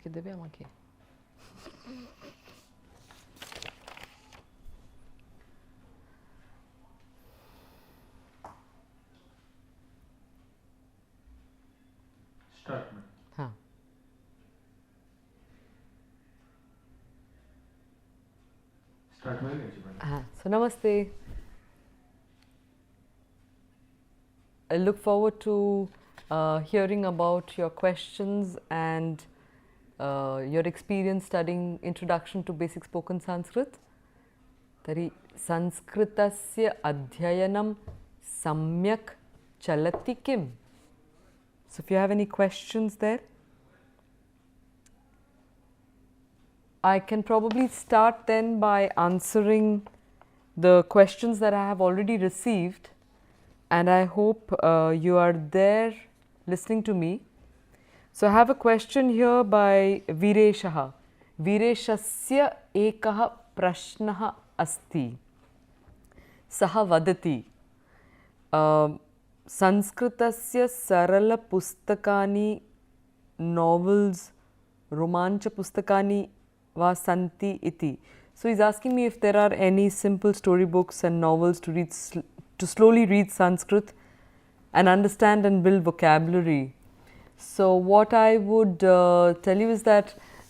লিখে দেবে আমাকে। हाँ हाँ, so namaste. I look forward to hearing about your questions and your experience studying Introduction to Basic Spoken Sanskrit. Tari Sanskritasya adhyayanam samyak chalati kim? So if you have any questions there, I can probably start then by answering the questions that I have already received, and I hope you are there listening to me. So I have a question here by Vireshaha. Vireshasya ekaha prashnaha asti. Saha vadati. Sanskritasya sarala pustakani, novels, romancha pustakani va santi iti. So he's asking me if there are any simple storybooks and novels to read, to slowly read Sanskrit and understand and build vocabulary. So what I would tell you is that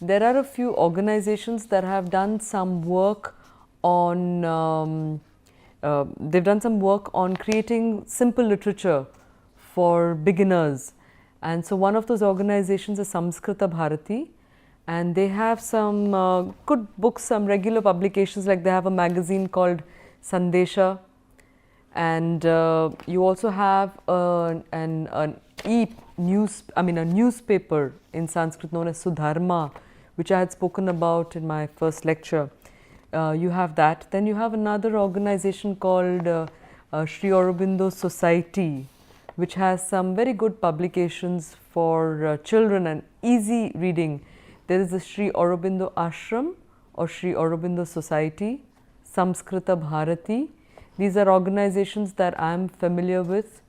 there are a few organizations that have done some work on they've done some work on creating simple literature for beginners, and so one of those organizations is Samskrita Bharati, and they have some good books, some regular publications, like they have a magazine called Sandesha, and you also have a newspaper in Sanskrit known as Sudharma, which I had spoken about in my first lecture. You have that. Then you have another organization called Sri Aurobindo Society, which has some very good publications for children and easy reading. There is the Sri Aurobindo Ashram or Sri Aurobindo Society, Samskrita Bharati. These are organizations that I am familiar with,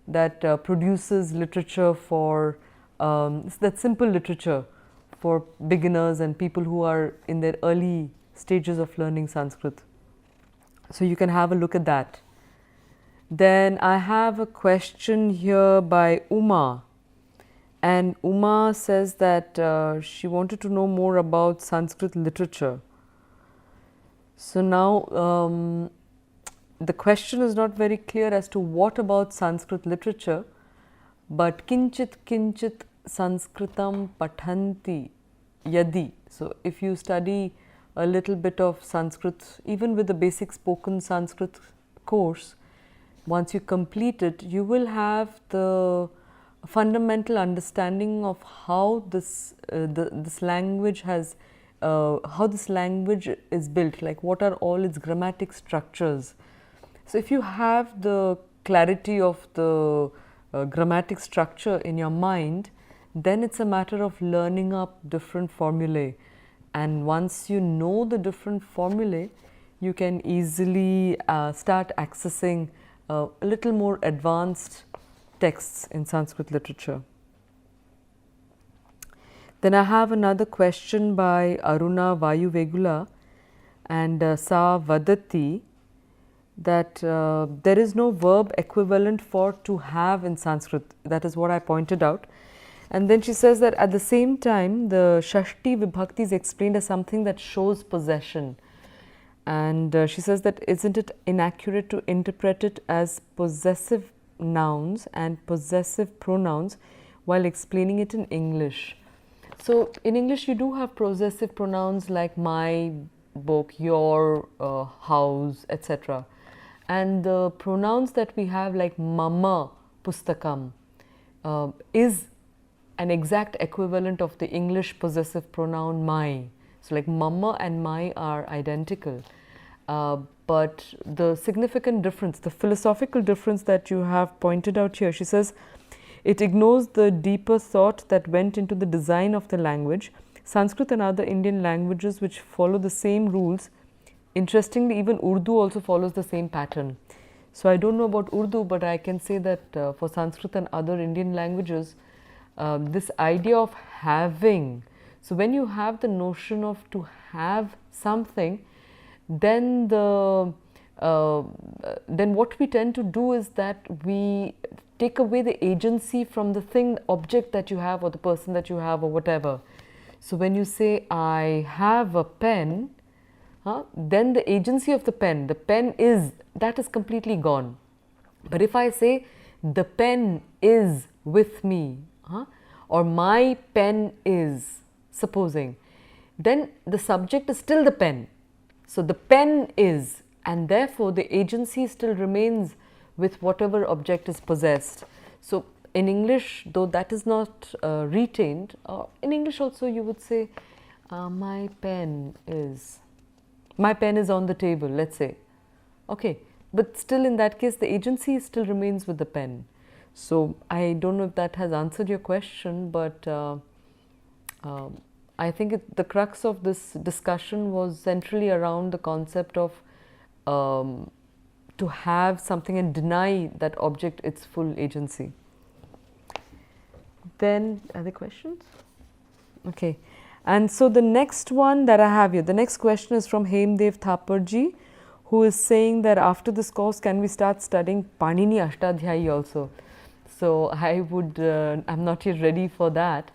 that produces literature for that simple literature for beginners and people who are in their early stages of learning Sanskrit. So you can have a look at that. Then I have a question here by Uma, and Uma says that she wanted to know more about Sanskrit literature. So now the question is not very clear as to what about Sanskrit literature, but kinchit Sanskritam pathanti yadi. So if you study a little bit of Sanskrit, even with the basic spoken Sanskrit course, once you complete it, you will have the fundamental understanding of how this language has how this language is built, like what are all its grammatic structures. So if you have the clarity of the grammatic structure in your mind, then it's a matter of learning up different formulae, and once you know the different formulae, you can easily start accessing a little more advanced texts in Sanskrit literature. Then I have another question by Aruna Vayuvegula, and Sa Vadati, that there is no verb equivalent for to have in Sanskrit. That is what I pointed out. And then she says that at the same time, the Shashti Vibhakti is explained as something that shows possession. And she says that isn't it inaccurate to interpret it as possessive nouns and possessive pronouns while explaining it in English? So in English you do have possessive pronouns like my book, your house, etc. And the pronouns that we have like mama pustakam is an exact equivalent of the English possessive pronoun my. So like mama and my are identical, but the significant difference, the philosophical difference that you have pointed out here, she says, it ignores the deeper thought that went into the design of the language. Sanskrit and other Indian languages which follow the same rules, interestingly even Urdu also follows the same pattern. So I don't know about Urdu, but I can say that for Sanskrit and other Indian languages, this idea of having, So when you have the notion of to have something, then then what we tend to do is that we take away the agency from the thing, object that you have, or the person that you have, or whatever. So when you say, I have a pen, then the agency of the pen is, that is completely gone. But if I say, the pen is with me, or my pen is, supposing, then the subject is still the pen. So the pen is, and therefore the agency still remains with whatever object is possessed. So in English, though that is not retained, in English also you would say, my pen is on the table, let's say. Okay, but still in that case the agency still remains with the pen. So I don't know if that has answered your question, but I think the crux of this discussion was centrally around the concept of to have something and deny that object its full agency. Then, other questions? Okay, and so the next one that I have here, the next question is from Hemdev Thaparji, who is saying that after this course, can we start studying Panini Ashtadhyayi also? So I would, I'm not yet ready for that,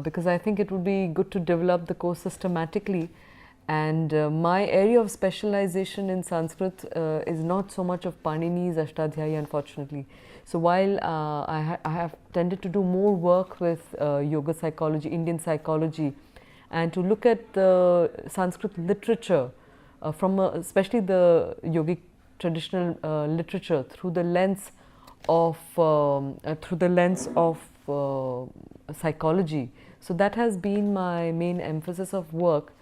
because I think it would be good to develop the course systematically. And my area of specialization in Sanskrit is not so much of Panini's Ashtadhyayi, unfortunately. So while I have tended to do more work with yoga psychology, Indian psychology, and to look at the Sanskrit literature from especially the yogic traditional literature through the lens of psychology. So that has been my main emphasis of work.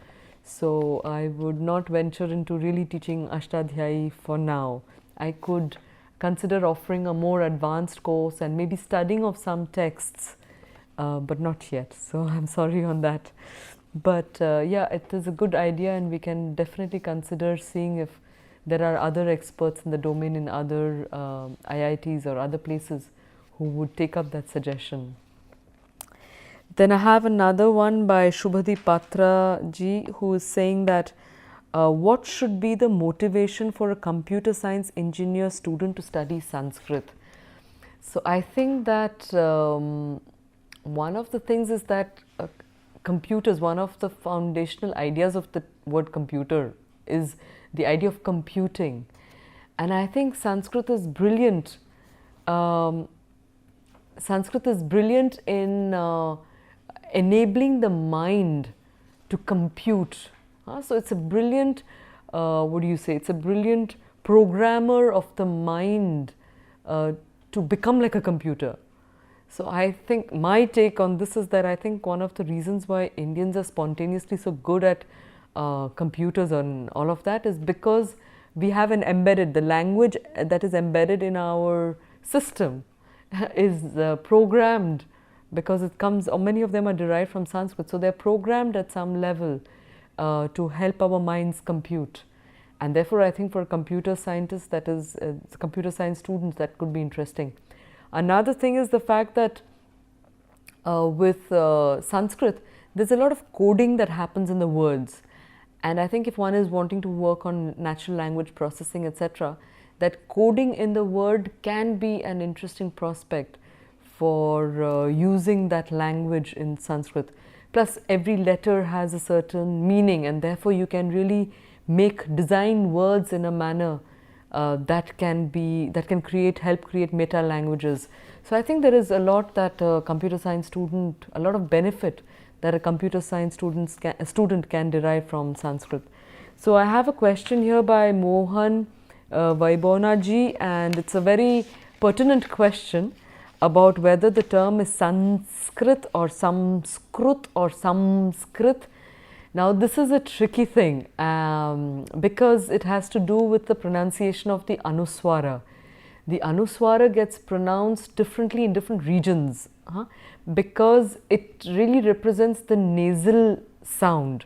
So I would not venture into really teaching Ashtadhyayi for now. I could consider offering a more advanced course and maybe studying of some texts, but not yet. So I'm sorry on that. But yeah, it is a good idea, and we can definitely consider seeing if there are other experts in the domain in other IITs or other places who would take up that suggestion. Then I have another one by Shubhadi Patra ji, who is saying that what should be the motivation for a computer science engineer student to study Sanskrit? So I think that one of the things is that computers, one of the foundational ideas of the word computer is the idea of computing. And I think Sanskrit is brilliant. Sanskrit is brilliant in enabling the mind to compute. So it's a brilliant, what do you say, it's a brilliant programmer of the mind to become like a computer. So I think my take on this is that I think one of the reasons why Indians are spontaneously so good at computers and all of that is because we have an embedded, the language that is embedded in our system is programmed, because it comes, or many of them are derived from Sanskrit, so they're programmed at some level to help our minds compute. And therefore I think for computer scientists, that is computer science students, that could be interesting. Another thing is the fact that with Sanskrit, there's a lot of coding that happens in the words. And I think if one is wanting to work on natural language processing, etc., that coding in the word can be an interesting prospect for using that language in Sanskrit. Plus every letter has a certain meaning, and therefore you can really design words in a manner that can help create meta languages. So I think there is a lot that a computer science student, a lot of benefit that a computer science student can derive from Sanskrit. So I have a question here by Mohan Vaibona ji, and it's a very pertinent question about whether the term is Sanskrit or Samskrut or Samskrit. Now this is a tricky thing because it has to do with the pronunciation of the Anuswara. The Anuswara gets pronounced differently in different regions because it really represents the nasal sound.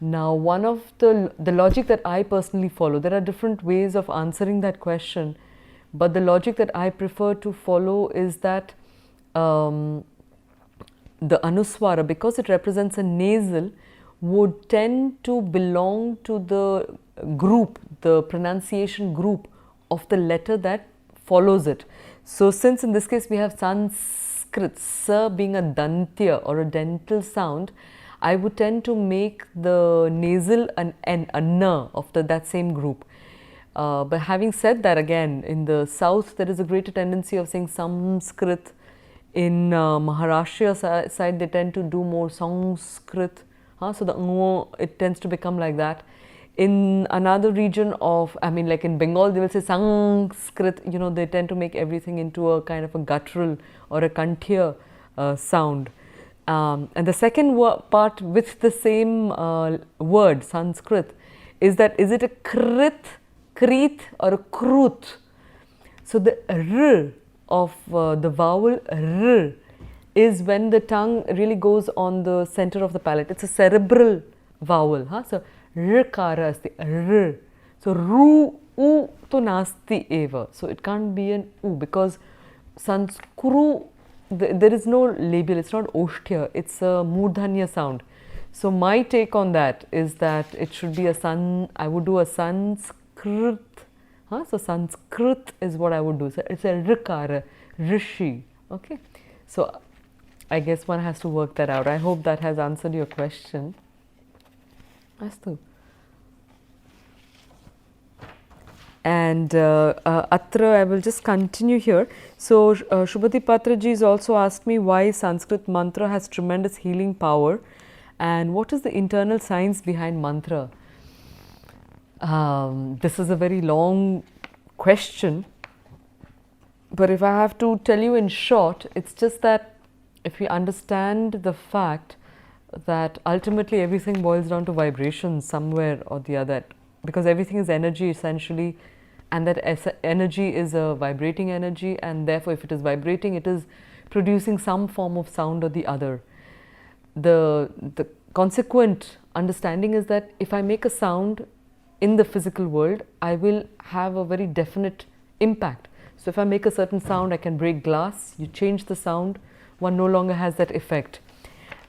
Now one of the logic that I personally follow, there are different ways of answering that question, but the logic that I prefer to follow is that the Anuswara, because it represents a nasal, would tend to belong to the group, the pronunciation group of the letter that follows it. So, since in this case we have Sanskrit, sa being a dantya or a dental sound, I would tend to make the nasal an N, a na of that same group. But having said that, again, in the south there is a greater tendency of saying Sanskrit. In Maharashtra side they tend to do more Sanskrit, so the it tends to become like that. In another region of, I mean, like in Bengal, they will say Sanskrit, you know, they tend to make everything into a kind of a guttural or a kantiya sound. And the second part with the same word, Sanskrit, is that is it a krit, krit or a krut? So the r of the vowel r is when the tongue really goes on the center of the palate. It's a cerebral vowel. So rkara asti r. So ru u to nasti eva. So it can't be an u because sanskru, there is no labial, it's not oshtya, it's a murdhanya sound. So my take on that is that it should be a I would do a Sanskrit. So Sanskrit is what I would do. So it's a rikara, rishi. Okay. So I guess one has to work that out. I hope that has answered your question. Astu. And Atra, I will just continue here. So Shubhati Patraji has also asked me why Sanskrit mantra has tremendous healing power and what is the internal science behind mantra. This is a very long question, but if I have to tell you in short, it's just that if we understand the fact that ultimately everything boils down to vibrations somewhere or the other, because everything is energy essentially, and that energy is a vibrating energy, and therefore if it is vibrating, it is producing some form of sound or the other. The consequent understanding is that if I make a sound in the physical world, I will have a very definite impact. So if I make a certain sound, I can break glass, you change the sound, one no longer has that effect.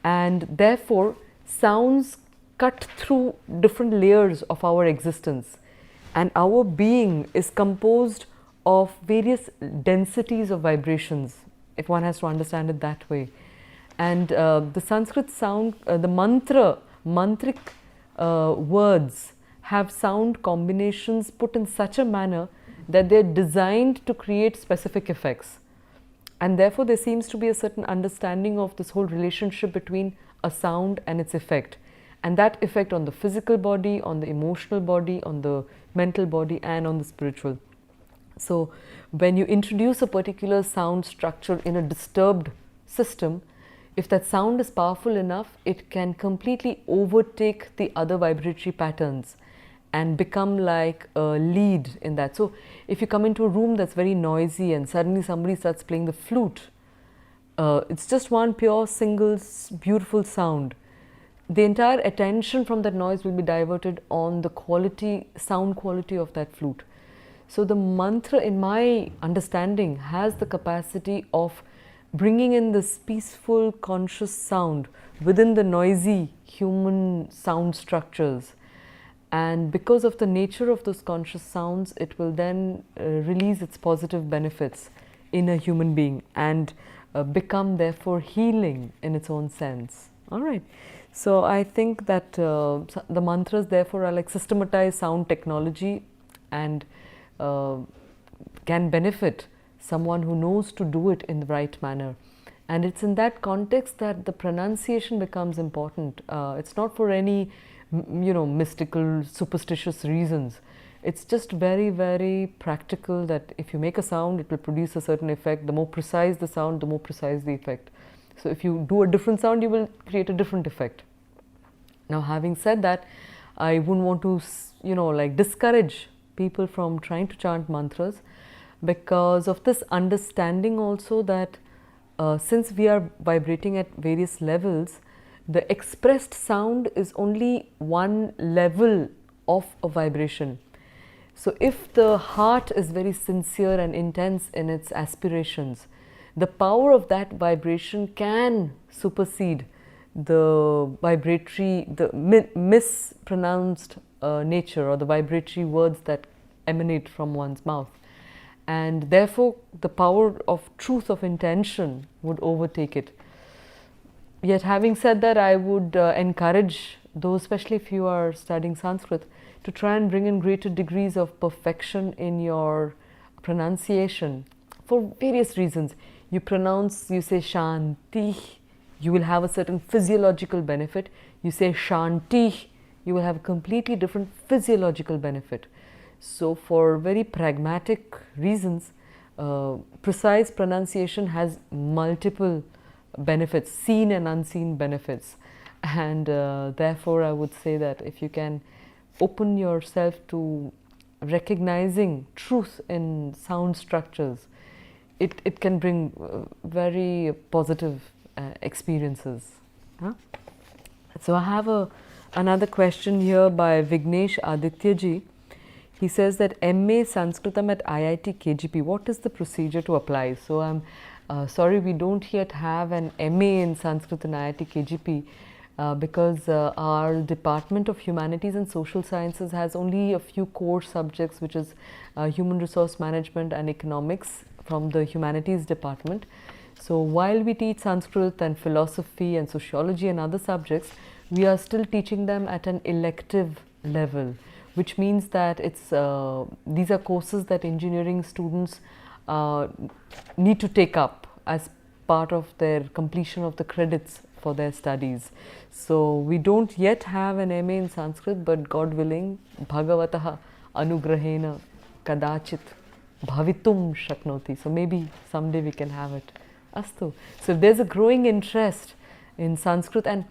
And therefore, sounds cut through different layers of our existence. And our being is composed of various densities of vibrations, if one has to understand it that way. And the Sanskrit sound, the mantric words have sound combinations put in such a manner that they're designed to create specific effects. And therefore, there seems to be a certain understanding of this whole relationship between a sound and its effect. And that effect on the physical body, on the emotional body, on the mental body, and on the spiritual. So, when you introduce a particular sound structure in a disturbed system, if that sound is powerful enough, it can completely overtake the other vibratory patterns and become like a lead in that. So, if you come into a room that's very noisy and suddenly somebody starts playing the flute, it's just one pure single beautiful sound. The entire attention from that noise will be diverted on the quality, sound quality of that flute. So, the mantra, in my understanding, has the capacity of bringing in this peaceful, conscious sound within the noisy human sound structures. And because of the nature of those conscious sounds, it will then release its positive benefits in a human being and become therefore healing in its own sense. All right. So I think that the mantras therefore are like systematized sound technology and can benefit someone who knows to do it in the right manner. And it's in that context that the pronunciation becomes important. It's not for any mystical, superstitious reasons. It's just very, very practical that if you make a sound, it will produce a certain effect. The more precise the sound, the more precise the effect. So if you do a different sound, you will create a different effect. Now, having said that, I wouldn't want to, discourage people from trying to chant mantras because of this understanding also that since we are vibrating at various levels, the expressed sound is only one level of a vibration. So if the heart is very sincere and intense in its aspirations, the power of that vibration can supersede the vibratory, the mispronounced nature or the vibratory words that emanate from one's mouth. And therefore, the power of truth of intention would overtake it. Yet having said that, I would encourage those, especially if you are studying Sanskrit, to try and bring in greater degrees of perfection in your pronunciation for various reasons. You say Shanti, you will have a certain physiological benefit. You say Shanti, you will have a completely different physiological benefit. So for very pragmatic reasons, precise pronunciation has multiple benefits, seen and unseen benefits. And therefore I would say that if you can open yourself to recognizing truth in sound structures, it can bring very positive experiences. Huh? So I have another question here by Vignesh Aditya ji. He says that MA Sanskritam at IIT KGP, what is the procedure to apply? So I'm sorry, we don't yet have an MA in Sanskrit in IIT KGP because our Department of Humanities and Social Sciences has only a few core subjects, which is Human Resource Management and Economics from the Humanities Department. So while we teach Sanskrit and philosophy and sociology and other subjects, we are still teaching them at an elective level, which means that these are courses that engineering students need to take up as part of their completion of the credits for their studies. So we don't yet have an MA in Sanskrit, but God willing, Bhagavataha Anugrahena Kadachit Bhavitum Shaknoti. So maybe someday we can have it. Astu. So if there's a growing interest in Sanskrit, and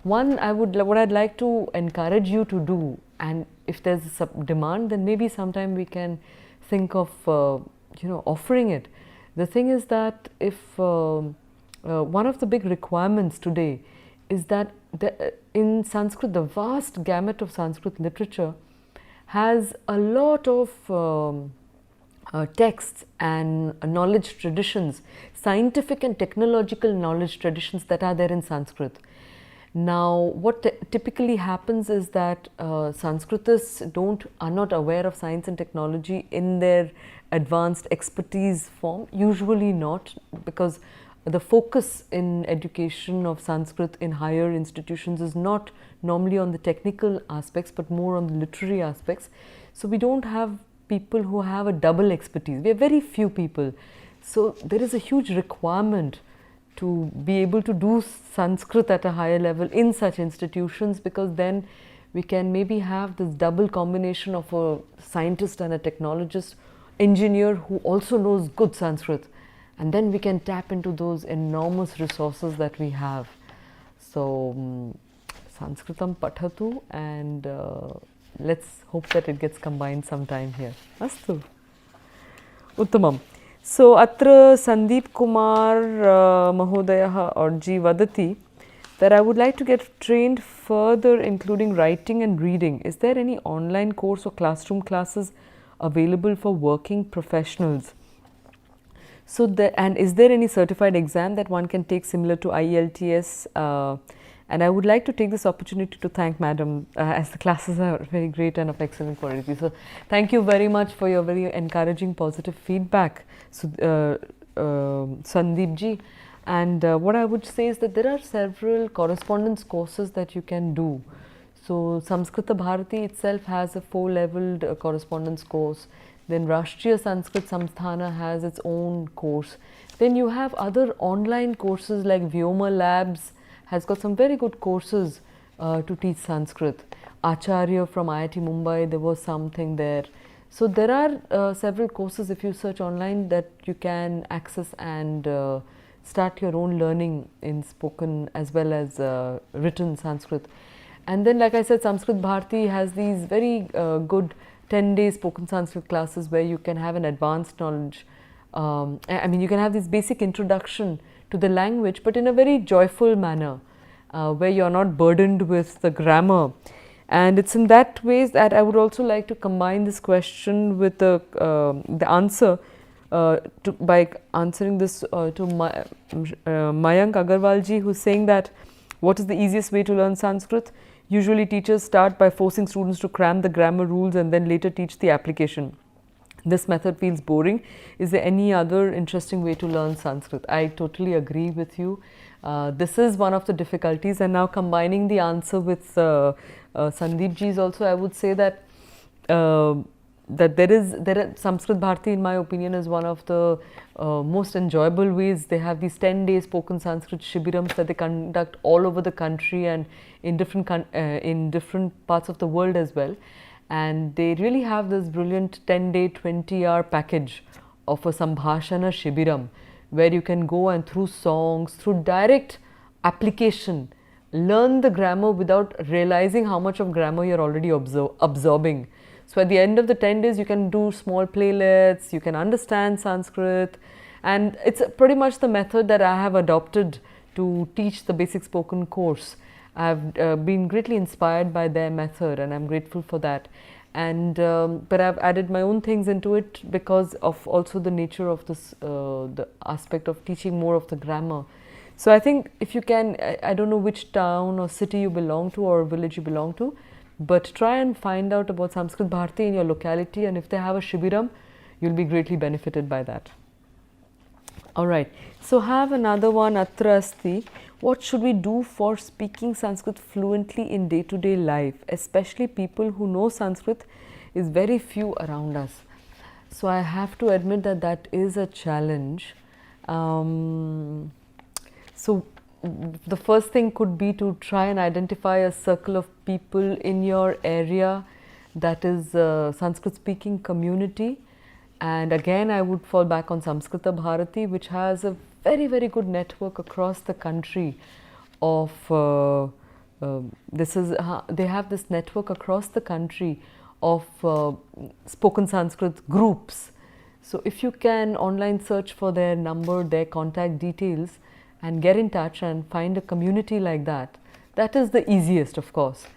what I'd like to encourage you to do, and if there's a demand, then maybe sometime we can think of offering it. The thing is that if one of the big requirements today is that in Sanskrit, the vast gamut of Sanskrit literature has a lot of texts and knowledge traditions, scientific and technological knowledge traditions that are there in Sanskrit. Now, what typically happens is that Sanskritists are not aware of science and technology in their advanced expertise form, usually not, because the focus in education of Sanskrit in higher institutions is not normally on the technical aspects, but more on the literary aspects. So we don't have people who have a double expertise. We have very few people. So there is a huge requirement to be able to do Sanskrit at a higher level in such institutions, because then we can maybe have this double combination of a scientist and a technologist, engineer who also knows good Sanskrit, and then we can tap into those enormous resources that we have. So Sanskritam Pathatu, and let's hope that it gets combined sometime here. Astu. Uttamam. So atra Sandeep Kumar Mahodayah or G Vadati that I would like to get trained further, including writing and reading. Is there any online course or classroom classes available for working professionals? So and is there any certified exam that one can take similar to IELTS? And I would like to take this opportunity to thank Madam, as the classes are very great and of excellent quality. So thank you very much for your very encouraging, positive feedback, Sandeep ji. And what I would say is that there are several correspondence courses that you can do. So Samskrita Bharati itself has a 4-leveled correspondence course. Then Rashtriya Sanskrit Samsthana has its own course. Then you have other online courses like Vyoma Labs has got some very good courses to teach Sanskrit. Acharya from IIT Mumbai, there was something there. So there are several courses, if you search online, that you can access and start your own learning in spoken as well as written Sanskrit. And then, like I said, Sanskrit Bharati has these very good 10-day spoken Sanskrit classes where you can have an advanced knowledge. I mean, you can have this basic introduction to the language, but in a very joyful manner, where you are not burdened with the grammar. And it's in that way that I would also like to combine this question with the answer by answering this to Mayank Agarwalji, who's saying that what is the easiest way to learn Sanskrit? Usually teachers start by forcing students to cram the grammar rules and then later teach the application. This method feels boring. Is there any other interesting way to learn Sanskrit? I totally agree with you. This is one of the difficulties, and now combining the answer with Sandeep ji's also, I would say that Sanskrit Bharati, in my opinion, is one of the most enjoyable ways. They have these 10-day spoken Sanskrit shibirams that they conduct all over the country and in different parts of the world as well. And they really have this brilliant 10-day, 20-hour package of a Sambhashana Shibiram, where you can go and through songs, through direct application, learn the grammar without realizing how much of grammar you're already absorbing. So at the end of the 10 days, you can do small playlists, you can understand Sanskrit, and it's pretty much the method that I have adopted to teach the basic spoken course. I've been greatly inspired by their method, and I'm grateful for that. And but I've added my own things into it because of also the nature of this, the aspect of teaching more of the grammar. So I think if you can, I don't know which town or city you belong to or village you belong to, but try and find out about Sanskrit Bharati in your locality, and if they have a Shibiram, you'll be greatly benefited by that. Alright, so have another one, Atra Asti. What should we do for speaking Sanskrit fluently in day-to-day life? Especially people who know Sanskrit is very few around us. So I have to admit that that is a challenge. So the first thing could be to try and identify a circle of people in your area that is a Sanskrit speaking community. And again, I would fall back on Samskrita Bharati, which has a very, very good network across the country of, they have this network across the country of spoken Sanskrit groups. So if you can online search for their number, their contact details, and get in touch and find a community like that, that is the easiest, of course.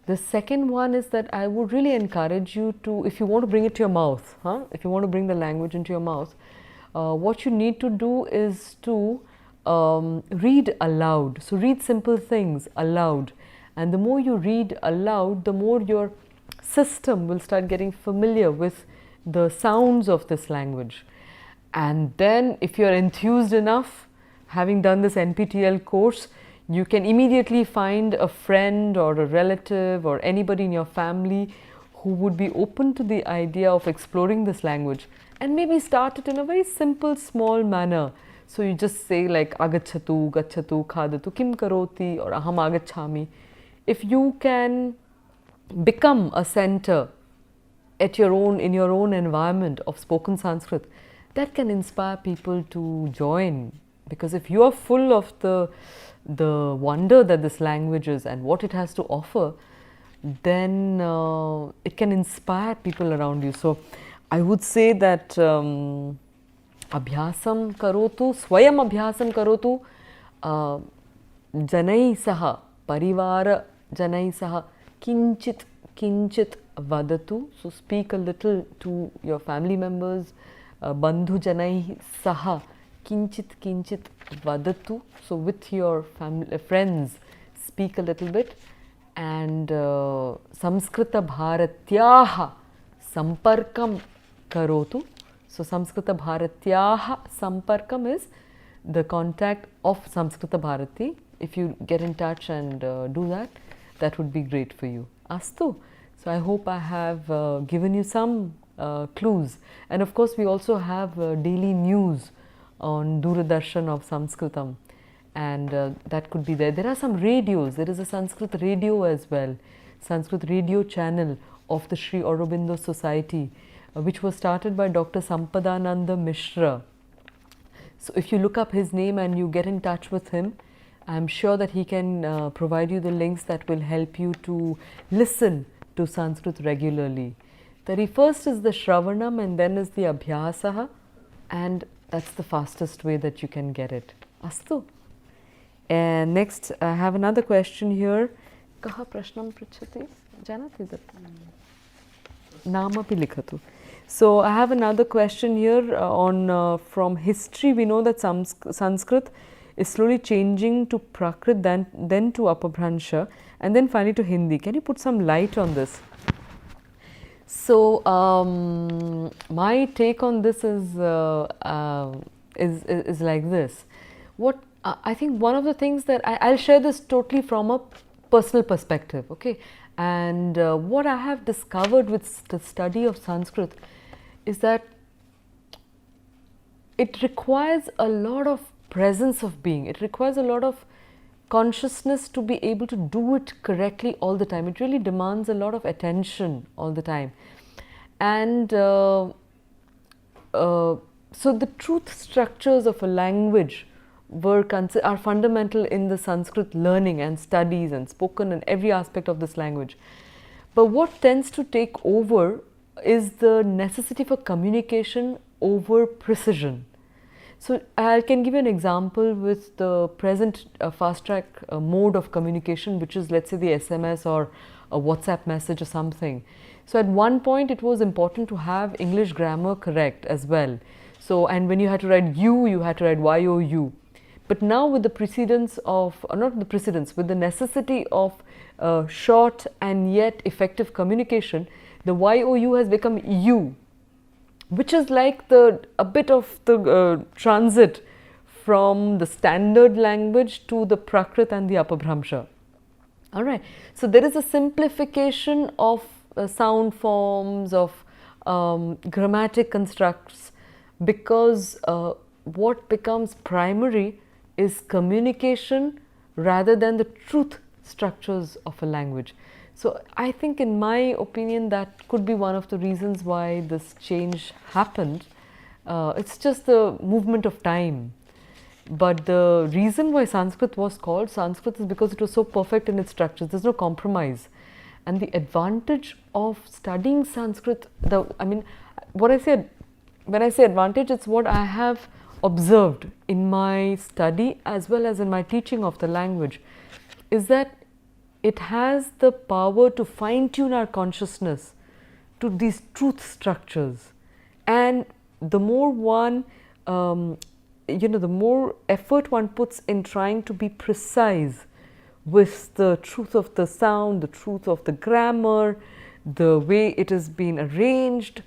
The second one is that I would really encourage you to, if you want to bring it to your mouth, if you want to bring the language into your mouth, what you need to do is to read aloud. So read simple things aloud, and the more you read aloud, the more your system will start getting familiar with the sounds of this language. And then if you're enthused enough, having done this NPTEL course, you can immediately find a friend or a relative or anybody in your family who would be open to the idea of exploring this language, and maybe start it in a very simple, small manner. So you just say like agachatu, gachatu, khadatu, kim karoti, or aham agachami. If you can become a center at your own, in your own environment of spoken Sanskrit, that can inspire people to join. Because if you are full of the wonder that this language is and what it has to offer, then it can inspire people around you. So I would say that abhyasam karotu, swayam abhyasam karotu, janai saha, parivara janai saha, kinchit vadatu. So speak a little to your family members, bandhu janai saha, kinchit vadatu. So with your family, friends, speak a little bit. And Samskrita Bharatyaha Samparkam Karotu. So Samskrita Bharatyaha Samparkam is the contact of Samskrita Bharati. If you get in touch and do that, that would be great for you. Astu. So I hope I have given you some clues. And of course, we also have daily news on Doordarshan of Sanskritam, and that could be there. There are some radios. There is a Sanskrit radio as well, Sanskrit radio channel of the Sri Aurobindo Society, which was started by Dr. Sampadananda Mishra. So if you look up his name and you get in touch with him, I'm sure that he can provide you the links that will help you to listen to Sanskrit regularly. 31st is the Shravanam, and then is the Abhyasaha, and that's the fastest way that you can get it. Astu. And next, I have another question here. Kaha prashnam prichhati? Janati that? Namapi likhatu. So I have another question here on from history. We know that Sanskrit is slowly changing to Prakrit, then to Apabhransha, and then finally to Hindi. Can you put some light on this? So my take on this is like this. What I think one of the things that I'll share this totally from a personal perspective, okay? And what I have discovered with the study of Sanskrit is that it requires a lot of presence of being. It requires a lot of consciousness to be able to do it correctly all the time. It really demands a lot of attention all the time. And so the truth structures of a language are fundamental in the Sanskrit learning and studies and spoken and every aspect of this language. But what tends to take over is the necessity for communication over precision. So I can give you an example with the present fast track mode of communication, which is, let's say, the SMS or a WhatsApp message or something. So at one point it was important to have English grammar correct as well. So, and when you had to write you, you had to write YOU. But now with the precedence of, not the precedence, with the necessity of short and yet effective communication, the YOU has become U, which is like a bit of the transit from the standard language to the Prakrit and the Apabhramsha. All right. So there is a simplification of sound forms, of grammatic constructs, because what becomes primary is communication rather than the truth structures of a language. So I think, in my opinion, that could be one of the reasons why this change happened. It's just the movement of time. But the reason why Sanskrit was called Sanskrit is because it was so perfect in its structures. There's no compromise. And the advantage of studying Sanskrit, when I say advantage, it's what I have observed in my study as well as in my teaching of the language, is that it has the power to fine-tune our consciousness to these truth structures. And the more one, the more effort one puts in trying to be precise with the truth of the sound, the truth of the grammar, the way it has been arranged,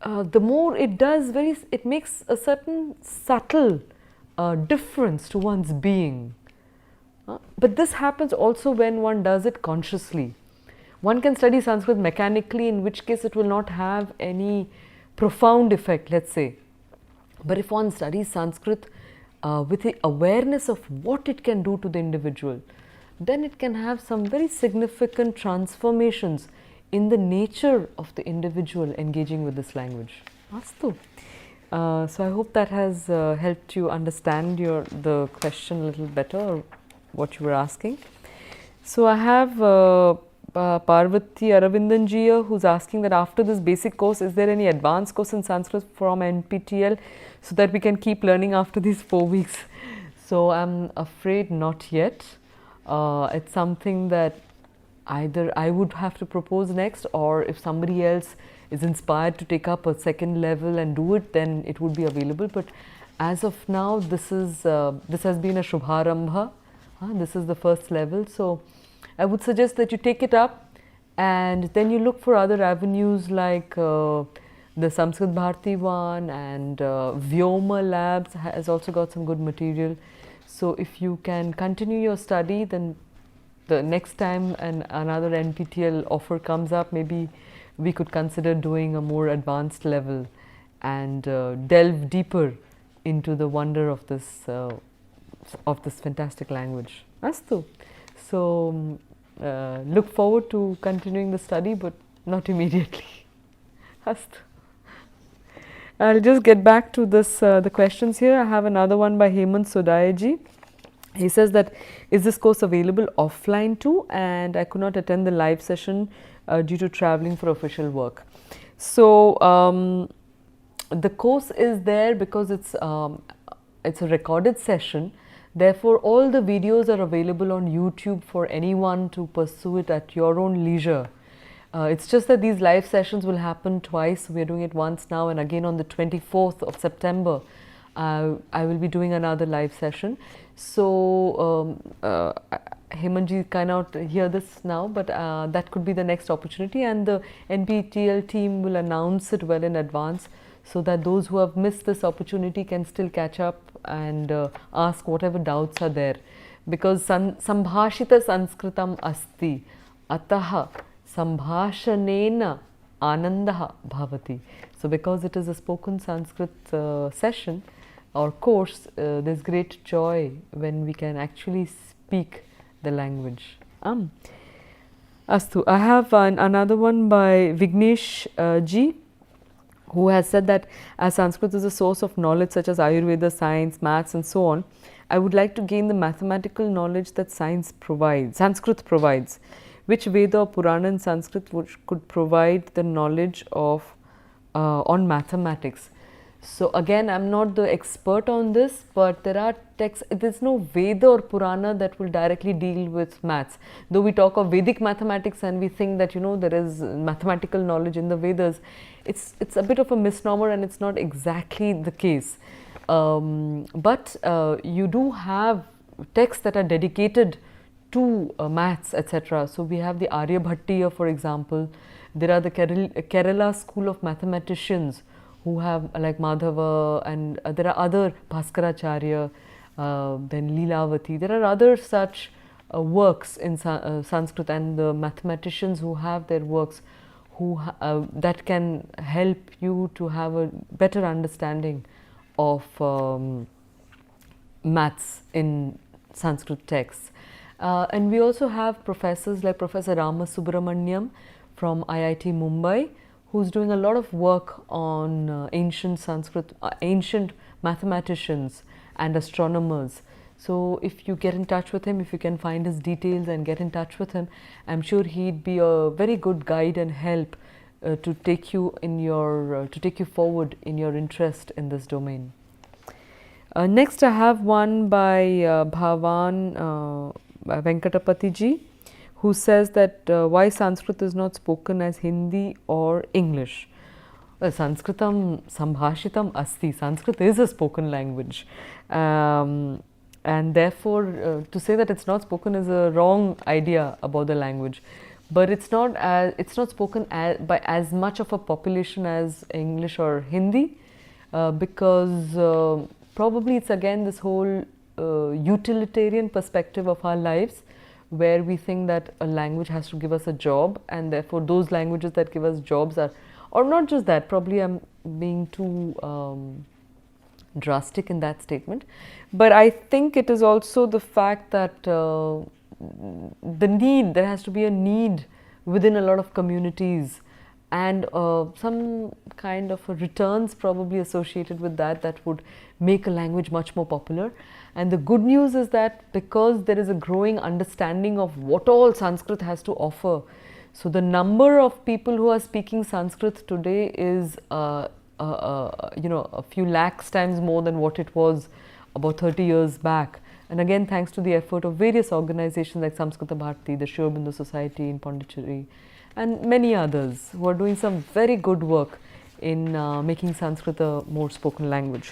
the more it does, it makes a certain subtle difference to one's being. But this happens also when one does it consciously. One can study Sanskrit mechanically, in which case it will not have any profound effect, let's say. But if one studies Sanskrit with the awareness of what it can do to the individual, then it can have some very significant transformations in the nature of the individual engaging with this language. Astu. So I hope that has helped you understand the question a little better, or what you were asking. So I have Parvati Aravindanjiya, who's asking that after this basic course, is there any advanced course in Sanskrit from NPTEL so that we can keep learning after these 4 weeks? So I'm afraid not yet. It's something that either I would have to propose next, or if somebody else is inspired to take up a second level and do it, then it would be available. But as of now, this has been a Shubharambha. This is the first level. So I would suggest that you take it up and then you look for other avenues like the Sanskrit Bharati one, and Vyoma Labs has also got some good material. So if you can continue your study, then the next time another NPTEL offer comes up, maybe we could consider doing a more advanced level and delve deeper into the wonder of this fantastic language. Astu. So look forward to continuing the study, but not immediately. Astu. I'll just get back to this the questions here. I have another one by Hemant Sodayaji. He says that, is this course available offline too? And I could not attend the live session due to traveling for official work. So the course is there because it's a recorded session. Therefore, all the videos are available on YouTube for anyone to pursue it at your own leisure. It's just that these live sessions will happen twice. We are doing it once now, and again on the 24th of September, I will be doing another live session. So Hemanji cannot hear this now, but that could be the next opportunity, and the NPTEL team will announce it well in advance, so that those who have missed this opportunity can still catch up and ask whatever doubts are there. Because Sambhashita Sanskritam asti, ataha Sambhashanena Anandaha Bhavati. So because it is a spoken Sanskrit session or course, there's great joy when we can actually speak the language. Astu, I have another one by Vignesh ji, who has said that as Sanskrit is a source of knowledge such as Ayurveda, science, maths and so on, I would like to gain the mathematical knowledge that Sanskrit provides. Which Veda or Purana in Sanskrit could provide the knowledge of on mathematics? So again, I'm not the expert on this, but there are texts. There's no Veda or Purana that will directly deal with maths. Though we talk of Vedic mathematics and we think that there is mathematical knowledge in the Vedas, it's a bit of a misnomer, and it's not exactly the case. But you do have texts that are dedicated to maths, etc. So we have the Aryabhatiya, for example. There are the Kerala school of mathematicians who have, like Madhava, and there are other Bhaskaracharya, then Leelavati. There are other such works in Sanskrit, and the mathematicians who have their works that can help you to have a better understanding of maths in Sanskrit texts. And we also have professors like Professor Rama Subramaniam from IIT Mumbai, who's doing a lot of work on ancient Sanskrit, ancient mathematicians and astronomers. So if you get in touch with him, if you can find his details and get in touch with him, I'm sure he'd be a very good guide and help to take you forward in your interest in this domain. Next, I have one by Bhavan Venkatapati ji, who says that why Sanskrit is not spoken as Hindi or English. Well, Sanskritam Sambhashitam asti. Sanskrit is a spoken language, and therefore to say that it's not spoken is a wrong idea about the language. But it's not spoken by as much of a population as English or Hindi, because probably it's again this whole utilitarian perspective of our lives, where we think that a language has to give us a job, and therefore those languages that give us jobs are, or not just that, probably I'm being too drastic in that statement, but I think it is also the fact that there has to be a need within a lot of communities, and some kind of a returns probably associated with that would make a language much more popular. And the good news is that because there is a growing understanding of what all Sanskrit has to offer, so the number of people who are speaking Sanskrit today is a few lakhs times more than what it was about 30 years back. And again, thanks to the effort of various organizations like Samskrita Bharati, the Sri Aurobindo Society in Pondicherry, and many others who are doing some very good work in making Sanskrit a more spoken language.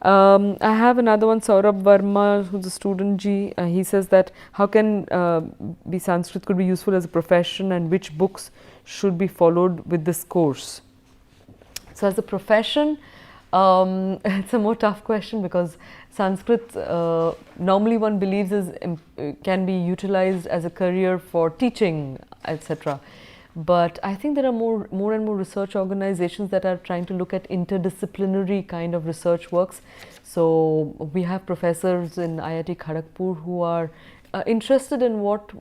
I have another one, Saurabh Verma, who's a student G. He says that how can Sanskrit could be useful as a profession, and which books should be followed with this course? So as a profession, it's a more tough question, because Sanskrit normally one believes can be utilized as a career for teaching, etc. But I think there are more and more research organizations that are trying to look at interdisciplinary kind of research works. So we have professors in IIT Kharagpur who are interested in what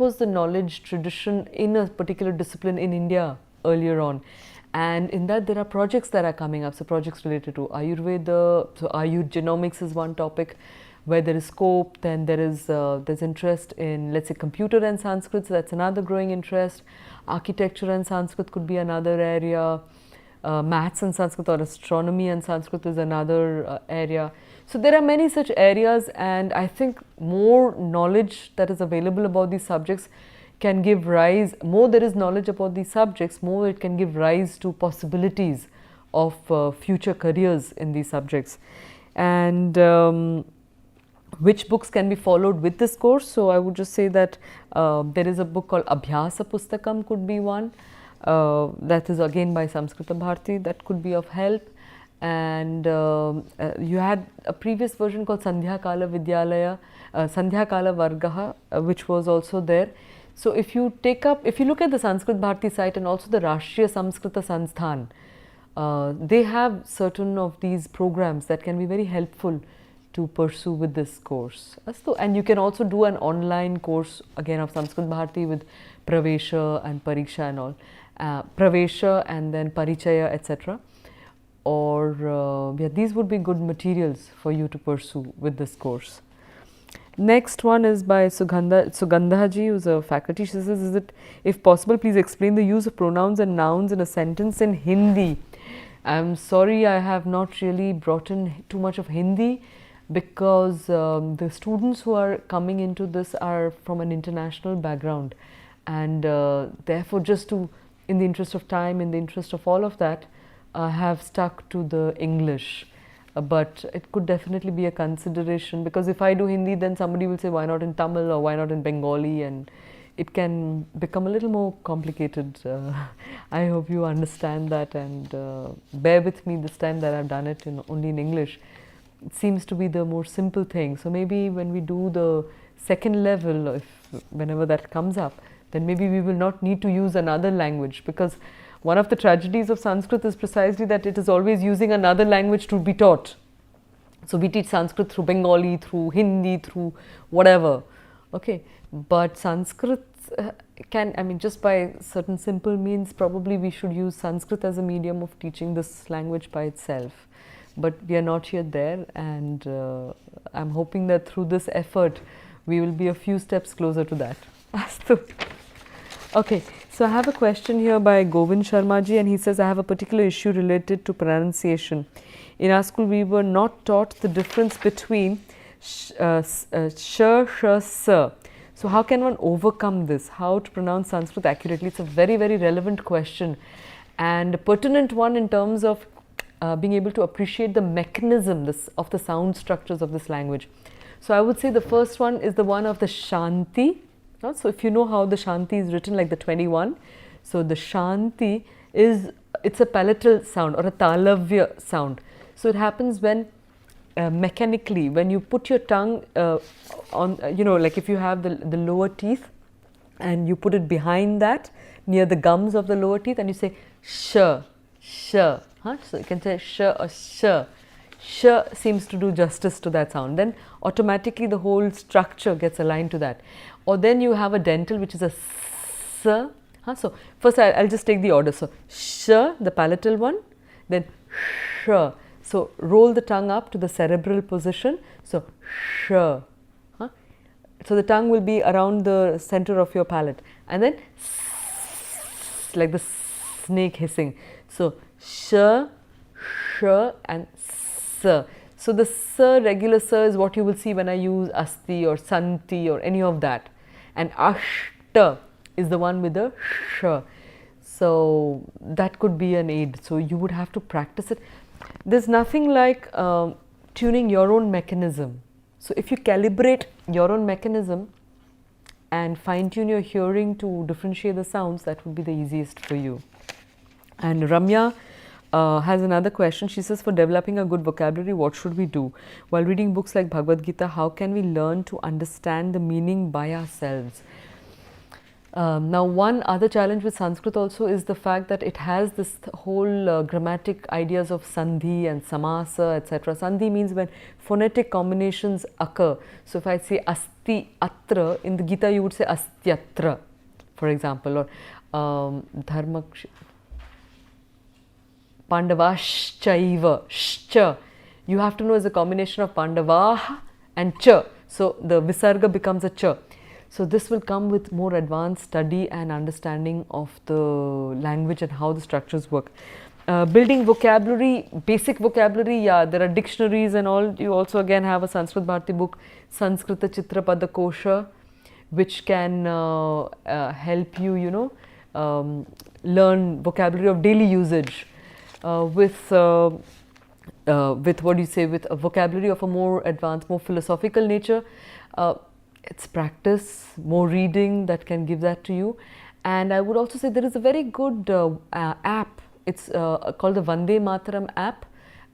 was the knowledge tradition in a particular discipline in India earlier on. And in that there are projects that are coming up, so projects related to Ayurveda, so Ayur genomics is one topic where there is scope. Then there's interest in, let's say, computer and Sanskrit, so that's another growing interest. Architecture and Sanskrit could be another area. Maths and Sanskrit, or astronomy and Sanskrit, is another area. So there are many such areas, and I think more knowledge that is available about these subjects can give rise, more there is knowledge about these subjects, more it can give rise to possibilities of future careers in these subjects. And which books can be followed with this course? So I would just say that there is a book called Abhyasa Pustakam, could be one. That is again by Samskrita Bharati, that could be of help. And you had a previous version called Sandhya Kala Vidyalaya, Sandhya Kala Vargaha, which was also there. So if you look at the Sanskrit Bharati site and also the Rashtriya Samskrita Sansthan, they have certain of these programs that can be very helpful to pursue with this course. And you can also do an online course again of Sanskrit Bharati with Pravesha and Pariksha and all. Pravesha and then Parichaya, etc. Or yeah, these would be good materials for you to pursue with this course. Next one is by Sugandha ji, who is a faculty. She says, is it, if possible, please explain the use of pronouns and nouns in a sentence in Hindi. I'm sorry, I have not really brought in too much of Hindi, because the students who are coming into this are from an international background, and therefore, just to, in the interest of time, in the interest of all of that, have stuck to the English. But it could definitely be a consideration, because if I do Hindi, then somebody will say, why not in Tamil or why not in Bengali, and it can become a little more complicated. I hope you understand that, and bear with me this time that I've done it only in English. It seems to be the more simple thing. So maybe when we do the second level, whenever that comes up, then maybe we will not need to use another language, because one of the tragedies of Sanskrit is precisely that it is always using another language to be taught. So we teach Sanskrit through Bengali, through Hindi, through whatever. Okay, but Sanskrit can, I mean, just by certain simple means, probably we should use Sanskrit as a medium of teaching this language by itself. But we are not yet there, and I'm hoping that through this effort, we will be a few steps closer to that. Astu. Okay, so I have a question here by Govind Sharma ji, and he says, I have a particular issue related to pronunciation. In our school, we were not taught the difference between sh, sa. So how can one overcome this? How to pronounce Sanskrit accurately? It's a very, very relevant question, and a pertinent one in terms of being able to appreciate the mechanism of the sound structures of this language. So I would say the first one is the one of the Shanti. So if you know how the Shanti is written, like the 21, so the Shanti is, it's a palatal sound or a talavya sound. So it happens when mechanically, when you put your tongue on, like if you have the lower teeth and you put it behind that, near the gums of the lower teeth, and you say sh, sh. So you can say sh or sh. Sh seems to do justice to that sound. Then automatically the whole structure gets aligned to that. Or then you have a dental, which is a s. So first I'll just take the order. So sh, the palatal one, then sh. So roll the tongue up to the cerebral position. So sh. So the tongue will be around the center of your palate, and then s, like the snake hissing. So sh, sh, and s. So the s, regular s, is what you will see when I use asti or santi or any of that, and ashta is the one with the sh. So that could be an aid. So you would have to practice it. There's nothing like tuning your own mechanism. So if you calibrate your own mechanism and fine tune your hearing to differentiate the sounds, that would be the easiest for you. And Ramya has another question. She says, for developing a good vocabulary, what should we do? While reading books like Bhagavad Gita, how can we learn to understand the meaning by ourselves? Now, one other challenge with Sanskrit also is the fact that it has this whole grammatic ideas of sandhi and samasa, etc. Sandhi means when phonetic combinations occur. So if I say asti atra, in the Gita you would say astyatra, for example, or dharma pandavaschaiva, shcha. You have to know is a combination of pandavaha and cha. So the visarga becomes a cha. So this will come with more advanced study and understanding of the language and how the structures work. Building vocabulary, basic vocabulary, yeah, there are dictionaries and all. You also again have a Sanskrit Bharati book, Sanskrita Chitrapada Kosha, which can help you, learn vocabulary of daily usage with what do you say, with a vocabulary of a more advanced, more philosophical nature. It's practice, more reading that can give that to you. And I would also say there is a very good app. It's called the Vande Mataram app,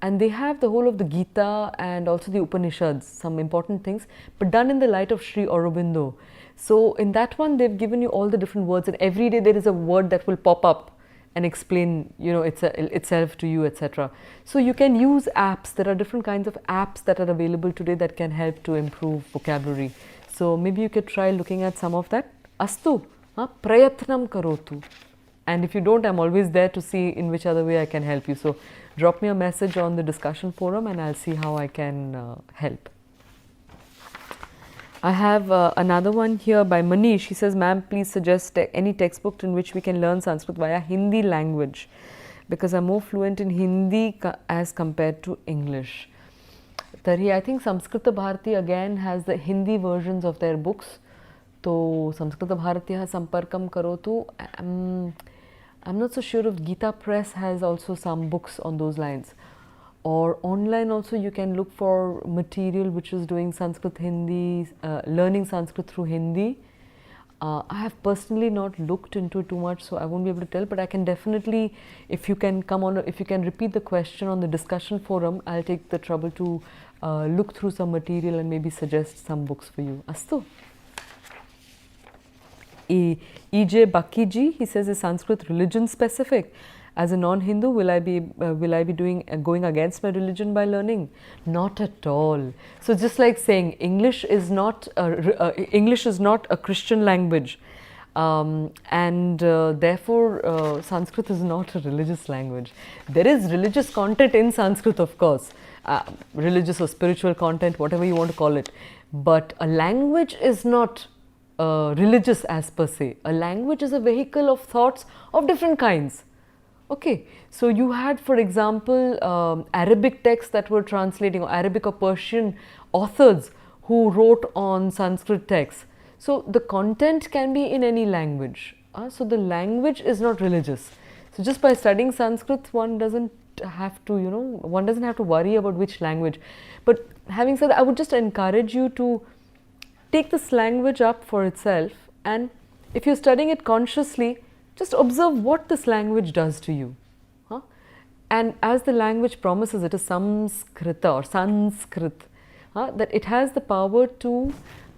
and they have the whole of the Gita and also the Upanishads, some important things, but done in the light of Sri Aurobindo. So in that one, they've given you all the different words, and every day there is a word that will pop up and explain, itself to you, etc. So you can use apps. There are different kinds of apps that are available today that can help to improve vocabulary. So maybe you could try looking at some of that. Astu, prayatnam karotu. And if you don't, I'm always there to see in which other way I can help you. So drop me a message on the discussion forum and I'll see how I can help. I have another one here by Manish. He says, ma'am, please suggest any textbook in which we can learn Sanskrit via Hindi language, because I'm more fluent in Hindi as compared to English. Tari, I think Samskrita Bharati again has the Hindi versions of their books. So Samskrita Bharatiya Samparkam Karotu. I'm not so sure if Gita Press has also some books on those lines. Or online also you can look for material which is doing Sanskrit Hindi, learning Sanskrit through Hindi. I have personally not looked into too much, so I won't be able to tell, but I can definitely, if you can repeat the question on the discussion forum, I'll take the trouble to look through some material and maybe suggest some books for you. Astu. E.J. Bakiji, he says, is Sanskrit religion specific? As a non-Hindu, will I be going against my religion by learning? Not at all. So just like saying English is not a Christian language, and therefore Sanskrit is not a religious language. There is religious content in Sanskrit, of course, religious or spiritual content, whatever you want to call it. But a language is not religious as per se. A language is a vehicle of thoughts of different kinds. Okay, so you had, for example, Arabic texts that were translating, or Arabic or Persian authors who wrote on Sanskrit texts. So the content can be in any language. So the language is not religious. So just by studying Sanskrit, one doesn't have to, one doesn't have to worry about which language. But having said that, I would just encourage you to take this language up for itself, and if you're studying it consciously, just observe what this language does to you. And as the language promises, it is Samskrita or Sanskrit, that it has the power to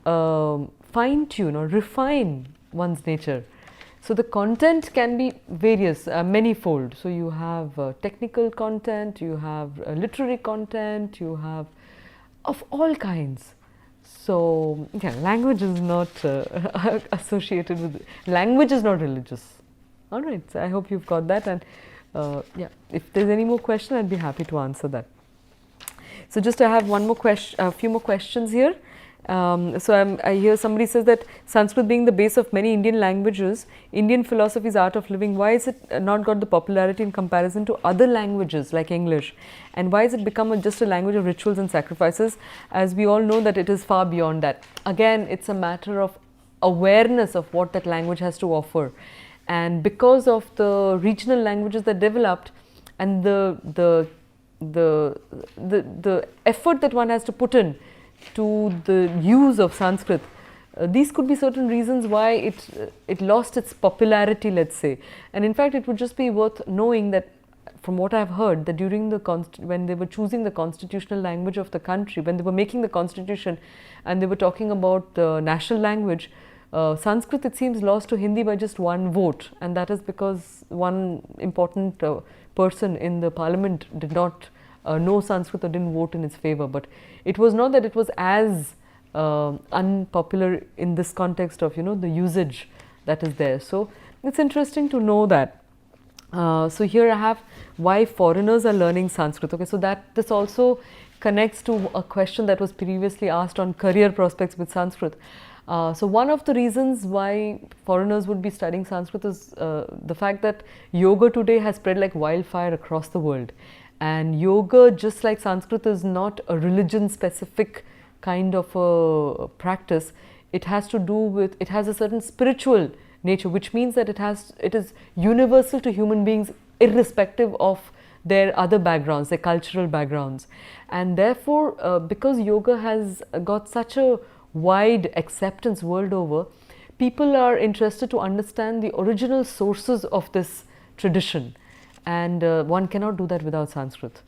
fine-tune or refine one's nature. So the content can be various, manyfold. So you have technical content, you have literary content, you have of all kinds. So yeah, language is not associated with, language is not religious. All right, so I hope you've got that, and yeah, if there's any more question, I'd be happy to answer that. So just I have one more question, a few more questions here. So I hear somebody says that Sanskrit being the base of many Indian languages, Indian philosophy's art of living, why is it not got the popularity in comparison to other languages like English? And why has it become just a language of rituals and sacrifices, as we all know that it is far beyond that? Again, it's a matter of awareness of what that language has to offer. And because of the regional languages that developed and the effort that one has to put in to the use of Sanskrit, these could be certain reasons why it lost its popularity, let's say. And in fact, it would just be worth knowing that, from what I've heard, that during when they were choosing the constitutional language of the country, when they were making the constitution and they were talking about the national language, Sanskrit, it seems, lost to Hindi by just one vote, and that is because one important person in the parliament did not know Sanskrit or didn't vote in its favor. But it was not that it was as unpopular in this context of the usage that is there. So it's interesting to know that. So here I have why foreigners are learning Sanskrit. Okay, so this also connects to a question that was previously asked on career prospects with Sanskrit. So one of the reasons why foreigners would be studying Sanskrit is the fact that yoga today has spread like wildfire across the world. And yoga, just like Sanskrit, is not a religion specific kind of a practice. it has to do with, it has a certain spiritual nature, which means that it is universal to human beings irrespective of their other backgrounds, their cultural backgrounds. And therefore, because yoga has got such a wide acceptance world over, people are interested to understand the original sources of this tradition, and one cannot do that without Sanskrit.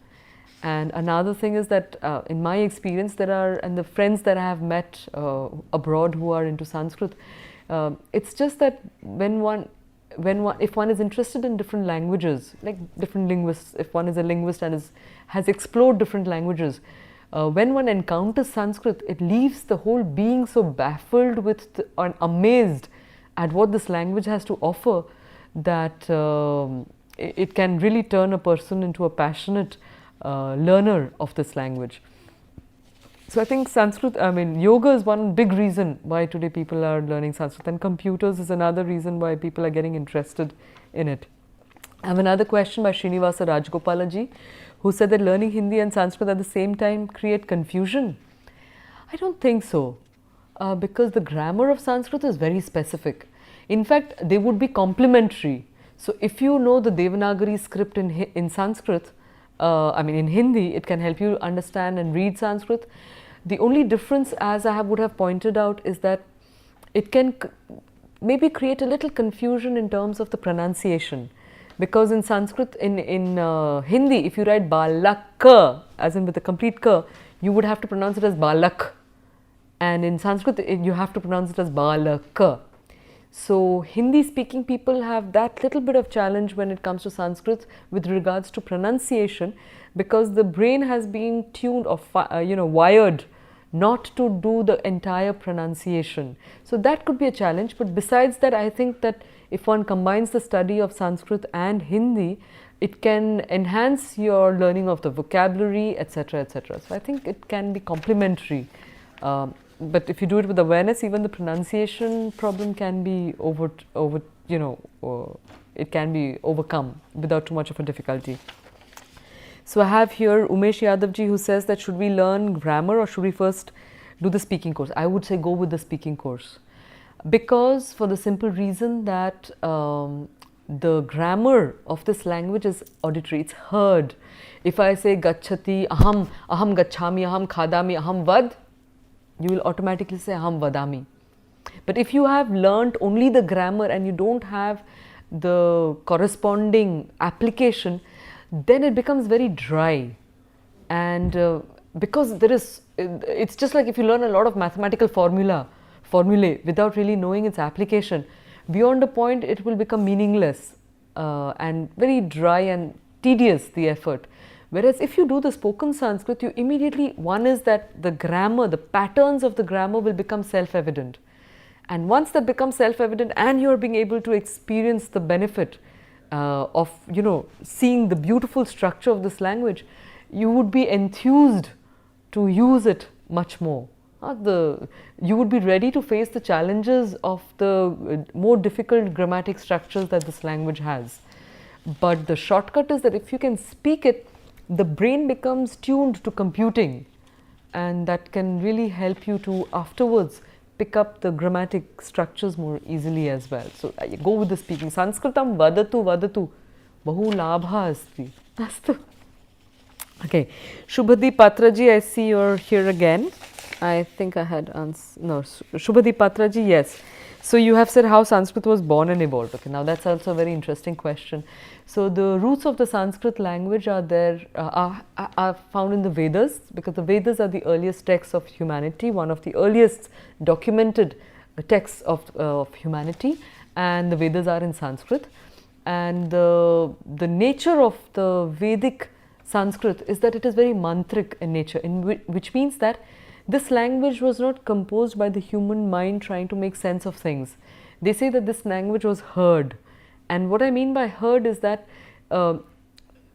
And another thing is that in my experience, there are, and the friends that I have met abroad who are into Sanskrit, it's just that if one is interested in different languages, like different linguists, if one is a linguist and has explored different languages, when one encounters Sanskrit, it leaves the whole being so baffled with and amazed at what this language has to offer, that it can really turn a person into a passionate learner of this language. So I think Sanskrit, I mean, yoga is one big reason why today people are learning Sanskrit, and computers is another reason why people are getting interested in it. I have another question by Srinivasa Rajgopalaji, who said that learning Hindi and Sanskrit at the same time create confusion. I don't think so, because the grammar of Sanskrit is very specific. In fact, they would be complementary. So if you know the Devanagari script in Sanskrit, I mean in Hindi, it can help you understand and read Sanskrit. The only difference, as I would have pointed out, is that it can maybe create a little confusion in terms of the pronunciation, because in Sanskrit, in Hindi, if you write balak, as in with a complete k, you would have to pronounce it as balak, and in Sanskrit you have to pronounce it as balak. So Hindi speaking people have that little bit of challenge when it comes to Sanskrit with regards to pronunciation, because the brain has been tuned or wired not to do the entire pronunciation. So that could be a challenge. But besides that, I think that if one combines the study of Sanskrit and Hindi, it can enhance your learning of the vocabulary, etc., etc. So I think it can be complementary. But if you do it with awareness, even the pronunciation problem can be it can be overcome without too much of a difficulty. So I have here Umesh Yadavji, who says that should we learn grammar or should we first do the speaking course? I would say go with the speaking course, because for the simple reason that the grammar of this language is auditory, it's heard. If I say gacchati, aham gacchami, aham khadami, aham vad, you will automatically say aham vadami. But if you have learnt only the grammar and you don't have the corresponding application, then it becomes very dry. And because it's just like if you learn a lot of mathematical formulae without really knowing its application, beyond a point it will become meaningless and very dry and tedious, the effort. Whereas if you do the spoken Sanskrit, you immediately, one is that the grammar, the patterns of the grammar will become self-evident. And once that becomes self-evident and you are being able to experience the benefit of seeing the beautiful structure of this language, you would be enthused to use it much more. You would be ready to face the challenges of the more difficult grammatic structures that this language has. But the shortcut is that if you can speak it, the brain becomes tuned to computing, and that can really help you to afterwards pick up the grammatic structures more easily as well. So go with the speaking. Sanskritam vadatu bahu labha asti. Astu. Okay, Shubhadi Patraji, I see you're here again. I think I had Shubhadi Patraji, yes. So you have said how Sanskrit was born and evolved. Okay, now that's also a very interesting question. So the roots of the Sanskrit language are found in the Vedas, because the Vedas are the earliest texts of humanity, one of the earliest documented texts of humanity, and the Vedas are in Sanskrit. And the nature of the Vedic Sanskrit is that it is very mantric in nature, which means that this language was not composed by the human mind trying to make sense of things. They say that this language was heard. And what I mean by heard is that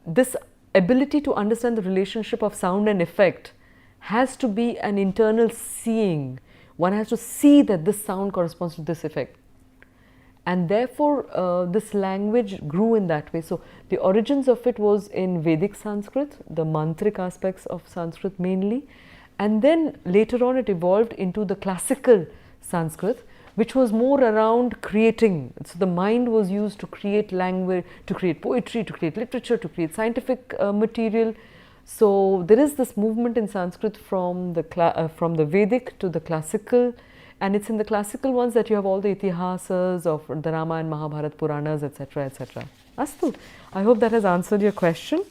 this ability to understand the relationship of sound and effect has to be an internal seeing. One has to see that this sound corresponds to this effect. And therefore, this language grew in that way. So the origins of it was in Vedic Sanskrit, the mantric aspects of Sanskrit mainly. And then later on it evolved into the classical Sanskrit, which was more around creating. So the mind was used to create language, to create poetry, to create literature, to create scientific material. So there is this movement in Sanskrit from the Vedic to the classical, and it's in the classical ones that you have all the itihasas of the Ramayana, Mahabharata, Puranas, etc., etc. Astu. I hope that has answered your question.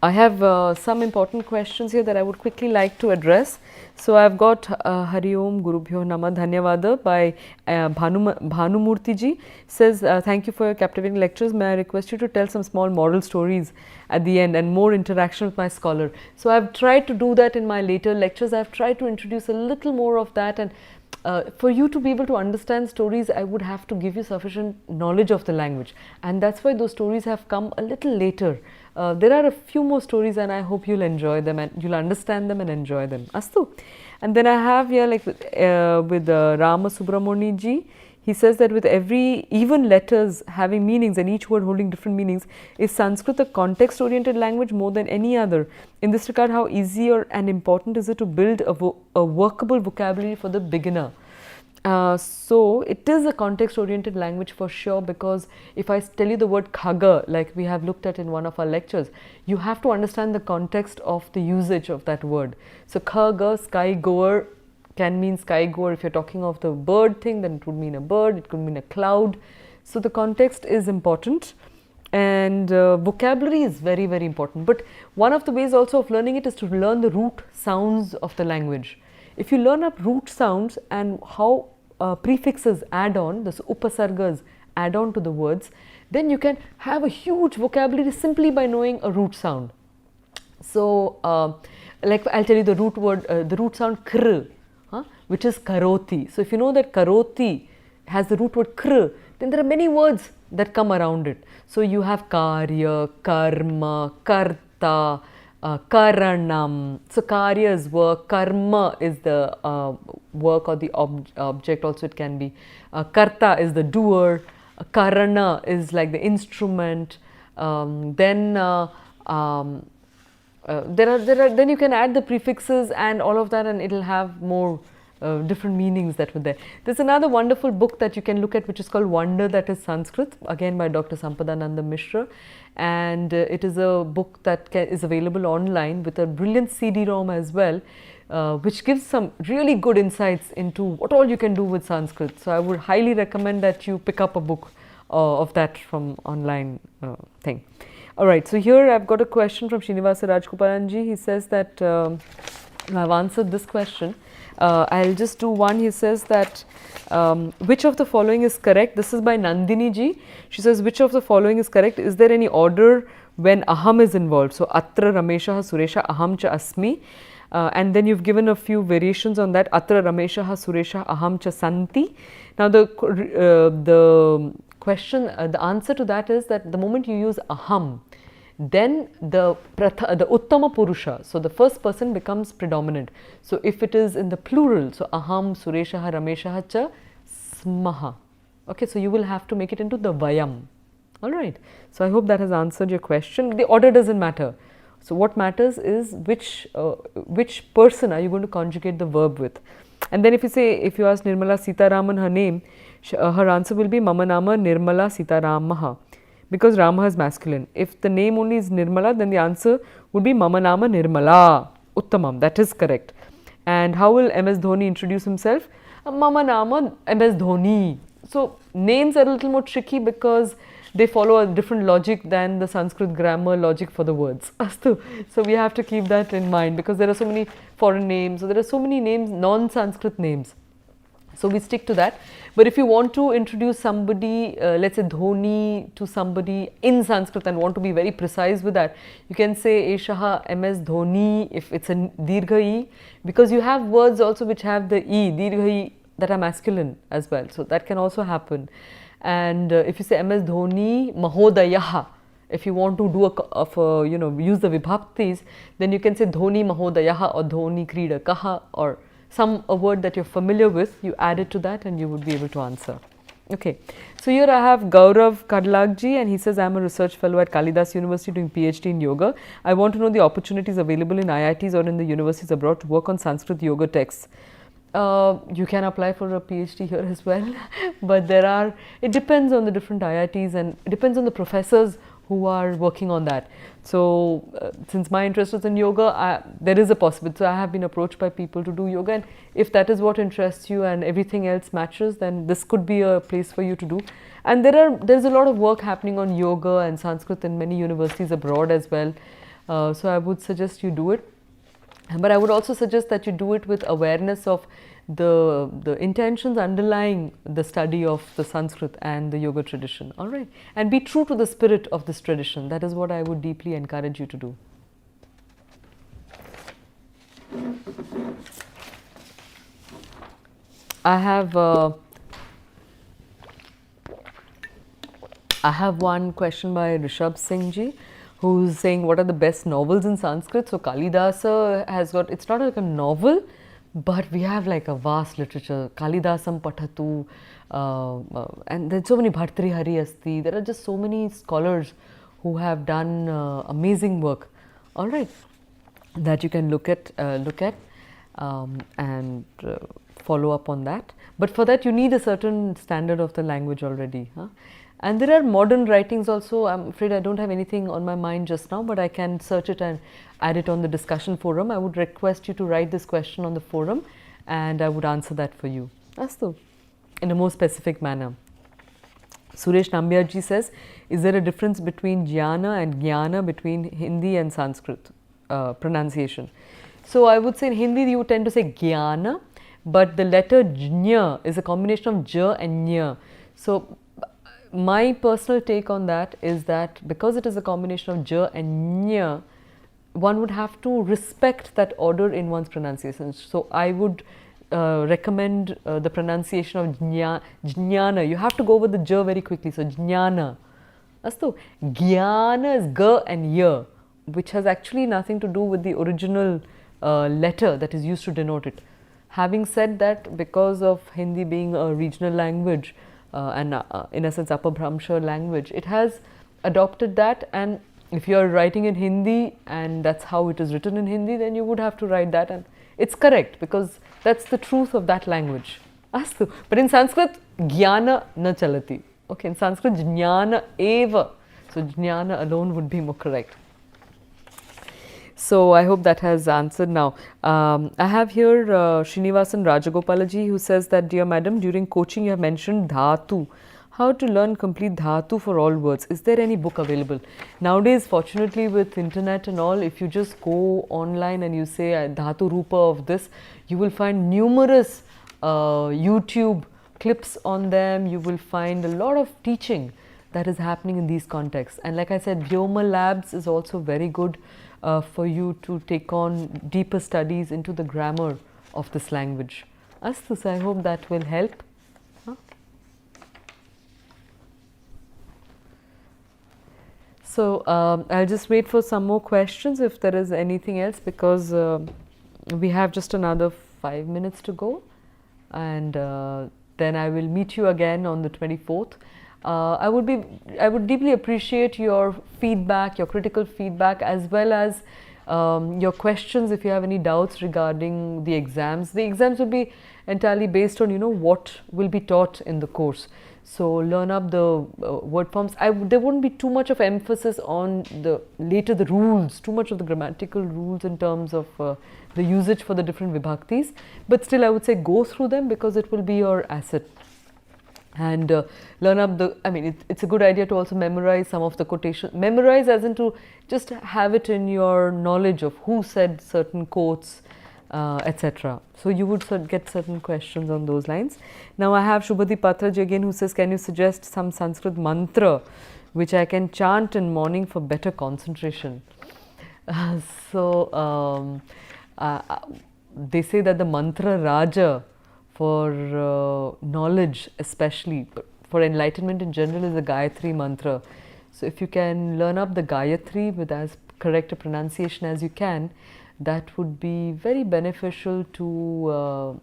I have some important questions here that I would quickly like to address. So I've got Hari Om Gurubhyo Namah Dhanyavada by Bhanumurti ji. Says, thank you for your captivating lectures. May I request you to tell some small moral stories at the end and more interaction with my scholar. So I've tried to do that in my later lectures. I've tried to introduce a little more of that, and for you to be able to understand stories, I would have to give you sufficient knowledge of the language, and that's why those stories have come a little later. There are a few more stories, and I hope you'll enjoy them and you'll understand them and enjoy them. Astu. And then I have here like with Rama Subramani ji. He says that with every even letters having meanings and each word holding different meanings, is Sanskrit a context oriented language more than any other? In this regard, how easy and important is it to build a workable vocabulary for the beginner? So it is a context oriented language for sure, because if I tell you the word khaga, like we have looked at in one of our lectures, you have to understand the context of the usage of that word. So khaga, sky goer, can mean sky goer. If you're talking of the bird thing, then it would mean a bird, it could mean a cloud. So the context is important, and vocabulary is very, very important. But one of the ways also of learning it is to learn the root sounds of the language. If you learn up root sounds and how prefixes add on, the upasargas add on to the words, then you can have a huge vocabulary simply by knowing a root sound. So like I'll tell you the root word, the root sound kr, which is karoti. So if you know that karoti has the root word kr, then there are many words that come around it. So you have karya, karma, karta, karanam. So karya is work, karma is the work or the object also it can be. Karta is the doer, karana is like the instrument. Then you can add the prefixes and all of that, and it will have more different meanings that were there. There's another wonderful book that you can look at, which is called Wonder That Is Sanskrit, again by Dr. Sampadananda Mishra, and it is a book that is available online with a brilliant CD-ROM as well, which gives some really good insights into what all you can do with Sanskrit. So I would highly recommend that you pick up a book of that from online thing. Alright, so here I've got a question from Srinivasa Rajkuparanji. He says that I've answered this question. I'll just do one. He says that which of the following is correct? This is by Nandini ji. She says, which of the following is correct? Is there any order when aham is involved? So atra rameshaha suresha aham cha asmi. And then you've given a few variations on that. Atra rameshaha suresha aham cha santi. Now the question, the answer to that is that the moment you use aham, then the uttama purusha, so the first person becomes predominant. So if it is in the plural, so aham sureshaha rameshaha cha smaha. Okay, so you will have to make it into the vayam. All right. So I hope that has answered your question. The order doesn't matter. So what matters is which person are you going to conjugate the verb with. And then if you ask Nirmala Sitaraman her name, her answer will be Mama Nama Nirmala Sitaramaha, because Rama is masculine. If the name only is Nirmala, then the answer would be Mama Nama Nirmala. Uttamam, that is correct. And how will MS Dhoni introduce himself? Mama Nama MS Dhoni. So names are a little more tricky because they follow a different logic than the Sanskrit grammar logic for the words. So we have to keep that in mind, because there are so many foreign names, so there are so many names, non-Sanskrit names. So we stick to that. But if you want to introduce somebody, let's say Dhoni, to somebody in Sanskrit and want to be very precise with that, you can say Eshaha MS Dhoni if it's a Dirgha E, because you have words also which have the E, Dirgha E, that are masculine as well. So that can also happen. And if you say MS Dhoni Mahodayaha, if you want to do use the vibhaktis, then you can say Dhoni Mahodayaha or Dhoni Kridakaha, or a word that you're familiar with, you add it to that and you would be able to answer. Okay, so here I have Gaurav Kadlagji, and he says, I'm a research fellow at Kalidas University doing PhD in yoga. I want to know the opportunities available in IITs or in the universities abroad to work on Sanskrit yoga texts. You can apply for a PhD here as well, but it depends on the different IITs and it depends on the professors who are working on that. So, since my interest is in yoga, there is a possibility. So, I have been approached by people to do yoga, and if that is what interests you and everything else matches, then this could be a place for you to do. And there's a lot of work happening on yoga and Sanskrit in many universities abroad as well. So, I would suggest you do it. But I would also suggest that you do it with awareness of the intentions underlying the study of the Sanskrit and the yoga tradition, all right? And be true to the spirit of this tradition. That is what I would deeply encourage you to do. I have one question by Rishabh Singh ji, who's saying what are the best novels in Sanskrit. So Kalidasa has got, it's not like a novel, but we have like a vast literature. Kalidasam Pathatu, and there's so many Bhartrihari Asti. There are just so many scholars who have done amazing work, all right, that you can look at and follow up on that. But for that you need a certain standard of the language already. And there are modern writings also. I'm afraid I don't have anything on my mind just now, but I can search it and add it on the discussion forum. I would request you to write this question on the forum and I would answer that for you. Astu, in a more specific manner. Suresh Nambiarji says, is there a difference between jnana and jnana between Hindi and Sanskrit pronunciation? So I would say in Hindi you tend to say jnana, but the letter jnya is a combination of j and nya. So my personal take on that is that because it is a combination of j and nya, one would have to respect that order in one's pronunciation. So I would recommend the pronunciation of jnana. You have to go over the j very quickly. So jnana. Astu, jnana is g and y, which has actually nothing to do with the original letter that is used to denote it. Having said that, because of Hindi being a regional language and in a sense Upper Brahmshire language, it has adopted that, and if you are writing in Hindi and that's how it is written in Hindi, then you would have to write that, and it's correct because that's the truth of that language. Astu. But in Sanskrit, jnana na chalati. Okay, in Sanskrit, jnana eva. So jnana alone would be more correct. So I hope that has answered now. I have here Srinivasan Rajagopalaji, who says that, dear madam, during coaching you have mentioned dhatu. How to learn complete dhatu for all words? Is there any book available? Nowadays, fortunately, with internet and all, if you just go online and you say dhatu rupa of this, you will find numerous YouTube clips on them. You will find a lot of teaching that is happening in these contexts. And like I said, Vyoma Labs is also very good for you to take on deeper studies into the grammar of this language. Astu, so I hope that will help. So I'll just wait for some more questions if there is anything else, because we have just another 5 minutes to go, and then I will meet you again on the 24th. I would deeply appreciate your feedback, your critical feedback, as well as your questions if you have any doubts regarding the exams. The exams will be entirely based on what will be taught in the course. So learn up the word forms. There wouldn't be too much of emphasis on the rules, too much of the grammatical rules in terms of the usage for the different vibhaktis. But still, I would say go through them because it will be your asset. And learn up it's a good idea to also memorize some of the quotations. Memorize as in to just have it in your knowledge of who said certain quotes, etc. So you would get certain questions on those lines. Now I have Shubhati Patraji again, who says, can you suggest some Sanskrit mantra which I can chant in morning for better concentration? They say that the mantra Raja for knowledge, especially for enlightenment in general, is the Gayatri Mantra. So if you can learn up the Gayatri with as correct a pronunciation as you can, that would be very beneficial to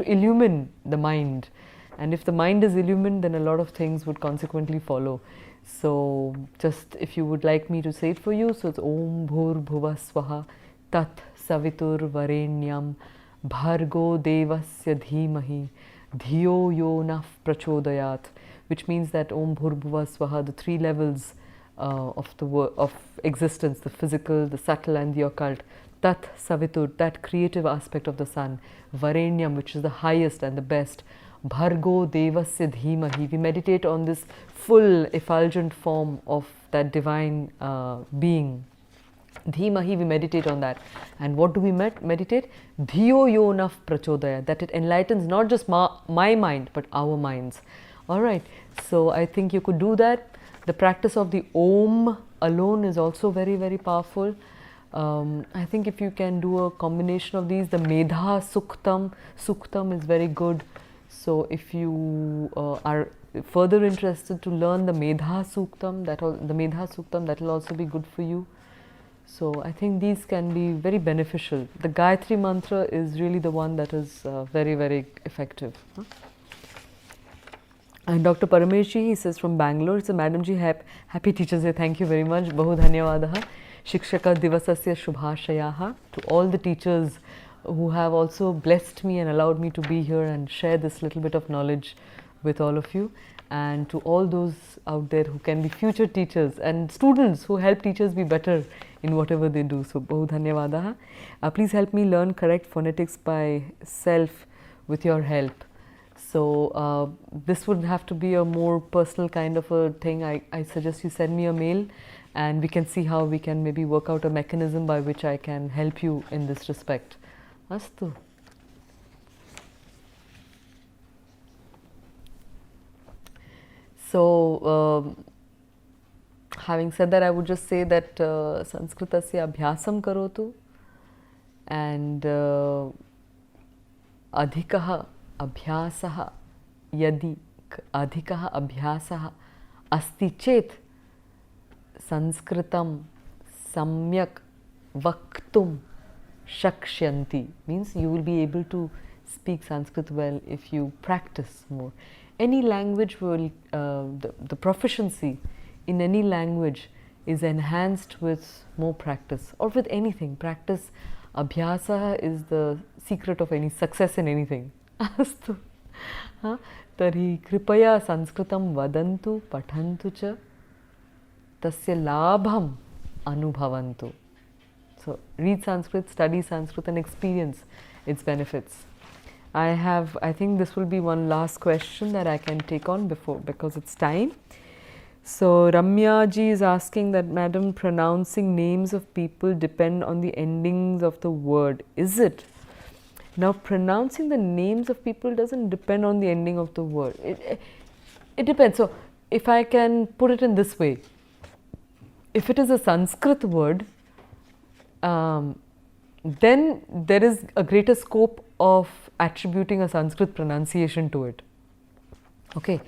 illumine the mind. And if the mind is illumined, then a lot of things would consequently follow. So just if you would like me to say it for you, so it's Om Bhur Bhuva Swaha Tat Savitur Varenyam Bhargo devasya dhimahi dhiyo yo naf prachodayat, which means that Om Bhurbhuva Swaha, the three levels of existence, the physical, the subtle and the occult, Tat Savitur, that creative aspect of the sun, Varenyam, which is the highest and the best, Bhargo Devasya Dhimahi. We meditate on this full effulgent form of that divine being. Dhimahi, we meditate on that. And what do we meditate? Dhiyo Yonaf Prachodaya, that it enlightens not just my mind but our minds. Alright, so I think you could do that. The practice of the Om alone is also very, very powerful. I think if you can do a combination of these, the Medha Suktam is very good. So if you are further interested to learn the Medha Suktam, that will also be good for you. So I think these can be very beneficial. The Gayatri Mantra is really the one that is very, very effective. And Dr. Parameshji, he says from Bangalore, it's a Madam Ji, happy Teachers Day. Thank you very much. Bahu dhanyavadaha. Shikshaka divasasya shubhashayaha. To all the teachers who have also blessed me and allowed me to be here and share this little bit of knowledge with all of you. And to all those out there who can be future teachers and students who help teachers be better in whatever they do. So, bahu dhanyavadaha. Please help me learn correct phonetics by self with your help. So, this would have to be a more personal kind of a thing. I suggest you send me a mail and we can see how we can maybe work out a mechanism by which I can help you in this respect. Astu. So, having said that, I would just say that Sanskritasya abhyasam karotu and adhikaha abhyasaha yadi adhikaha abhyasaha asti chet Sanskritam samyak vaktum shakshyanti, means you will be able to speak Sanskrit well if you practice more. Any language will, the proficiency in any language is enhanced with more practice, or with anything. Practice, abhyasa is the secret of any success in anything. Astu. Tari kripaya sanskritam vadantu pathantu cha tasya labham anubhavantu. So, read Sanskrit, study Sanskrit and experience its benefits. I think this will be one last question that I can take on because it's time. So, Ramya ji is asking that, Madam, pronouncing names of people depend on the endings of the word. Is it? Now, pronouncing the names of people doesn't depend on the ending of the word. It depends. So, if I can put it in this way, if it is a Sanskrit word, then there is a greater scope of attributing a Sanskrit pronunciation to it. Okay,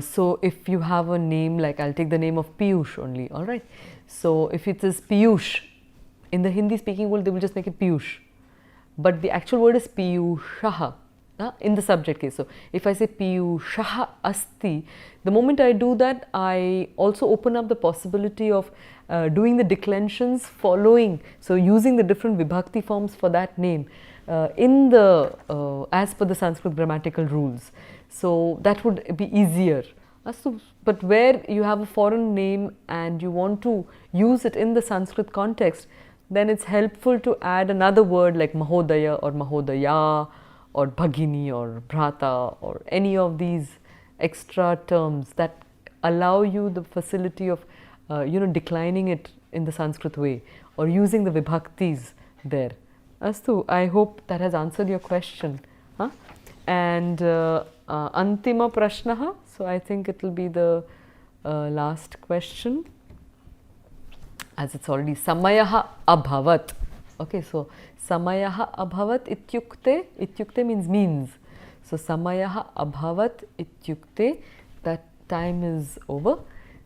so if you have a name, like I'll take the name of Piyush only, alright. So if it is Piyush, in the Hindi speaking world they will just make it Piyush, but the actual word is Piyushaha in the subject case. So if I say Piyushaha asti, the moment I do that, I also open up the possibility of doing the declensions following, so using the different vibhakti forms for that name in the as per the Sanskrit grammatical rules. So that would be easier. But where you have a foreign name and you want to use it in the Sanskrit context, then it's helpful to add another word like Mahodaya or Mahodaya or Bhagini or Bhrata or any of these extra terms that allow you the facility of declining it in the Sanskrit way or using the vibhaktis there. Astu, I hope that has answered your question. And Antima Prashnaha, so I think it will be the last question, as it's already Samayaha Abhavat. Okay, so Samayaha Abhavat ityukte means. So Samayaha Abhavat ityukte, that time is over.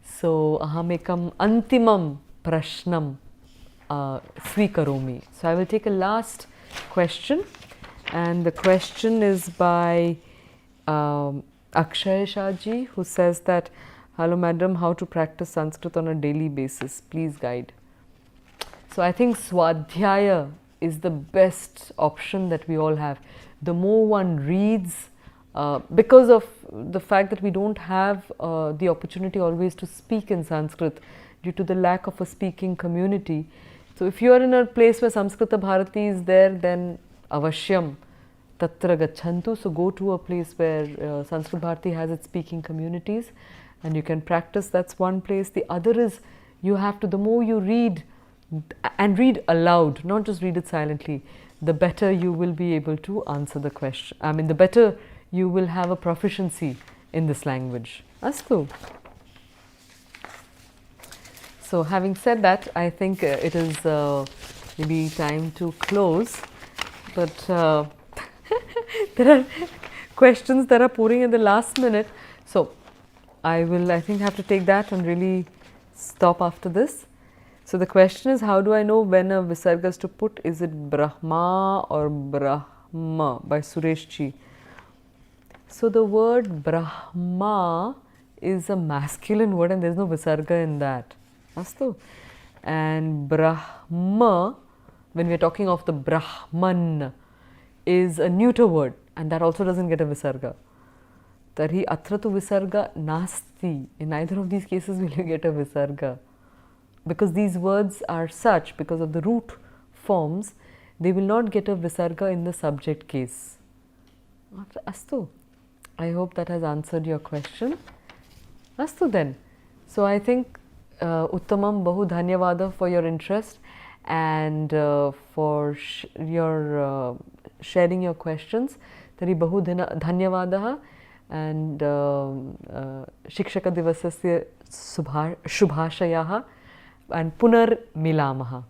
So ahamekam antimam prashnam swikaromi. So I will take a last question, and the question is by Akshay Shahji, who says that, hello madam, how to practice Sanskrit on a daily basis, please guide. So I think Swadhyaya is the best option that we all have. The more one reads, because of the fact that we don't have the opportunity always to speak in Sanskrit due to the lack of a speaking community. So if you are in a place where Samskrita Bharati is there, then avashyam tatra gachantu. So go to a place where Sanskrit Bharati has its speaking communities and you can practice. That's one place. The other is you have to, the more you read, and read aloud, not just read it silently, the better you will be able to answer the question. I mean, the better you will have a proficiency in this language. Astu. So having said that, I think it is maybe time to close. But there are questions that are pouring in the last minute. So I will, I think, have to take that and really stop after this. So the question is, how do I know when a visarga is to put? Is it Brahma or Brahma? By Suresh Ji. So the word Brahma is a masculine word and there is no visarga in that. Astu. And Brahma, when we are talking of the Brahman, is a neuter word and that also doesn't get a visarga. Tarhi atra tu visarga nasti. In neither of these cases will you get a visarga. Because these words are such, because of the root forms, they will not get a visarga in the subject case. Astu. I hope that has answered your question. Astu then. So I think Uttamam Bahu Dhanyavada for your interest and for your sharing your questions. Tari Bahu Dhanyavadaha and Shikshaka Divasasya Shubhashayaha and Punar Milamaha.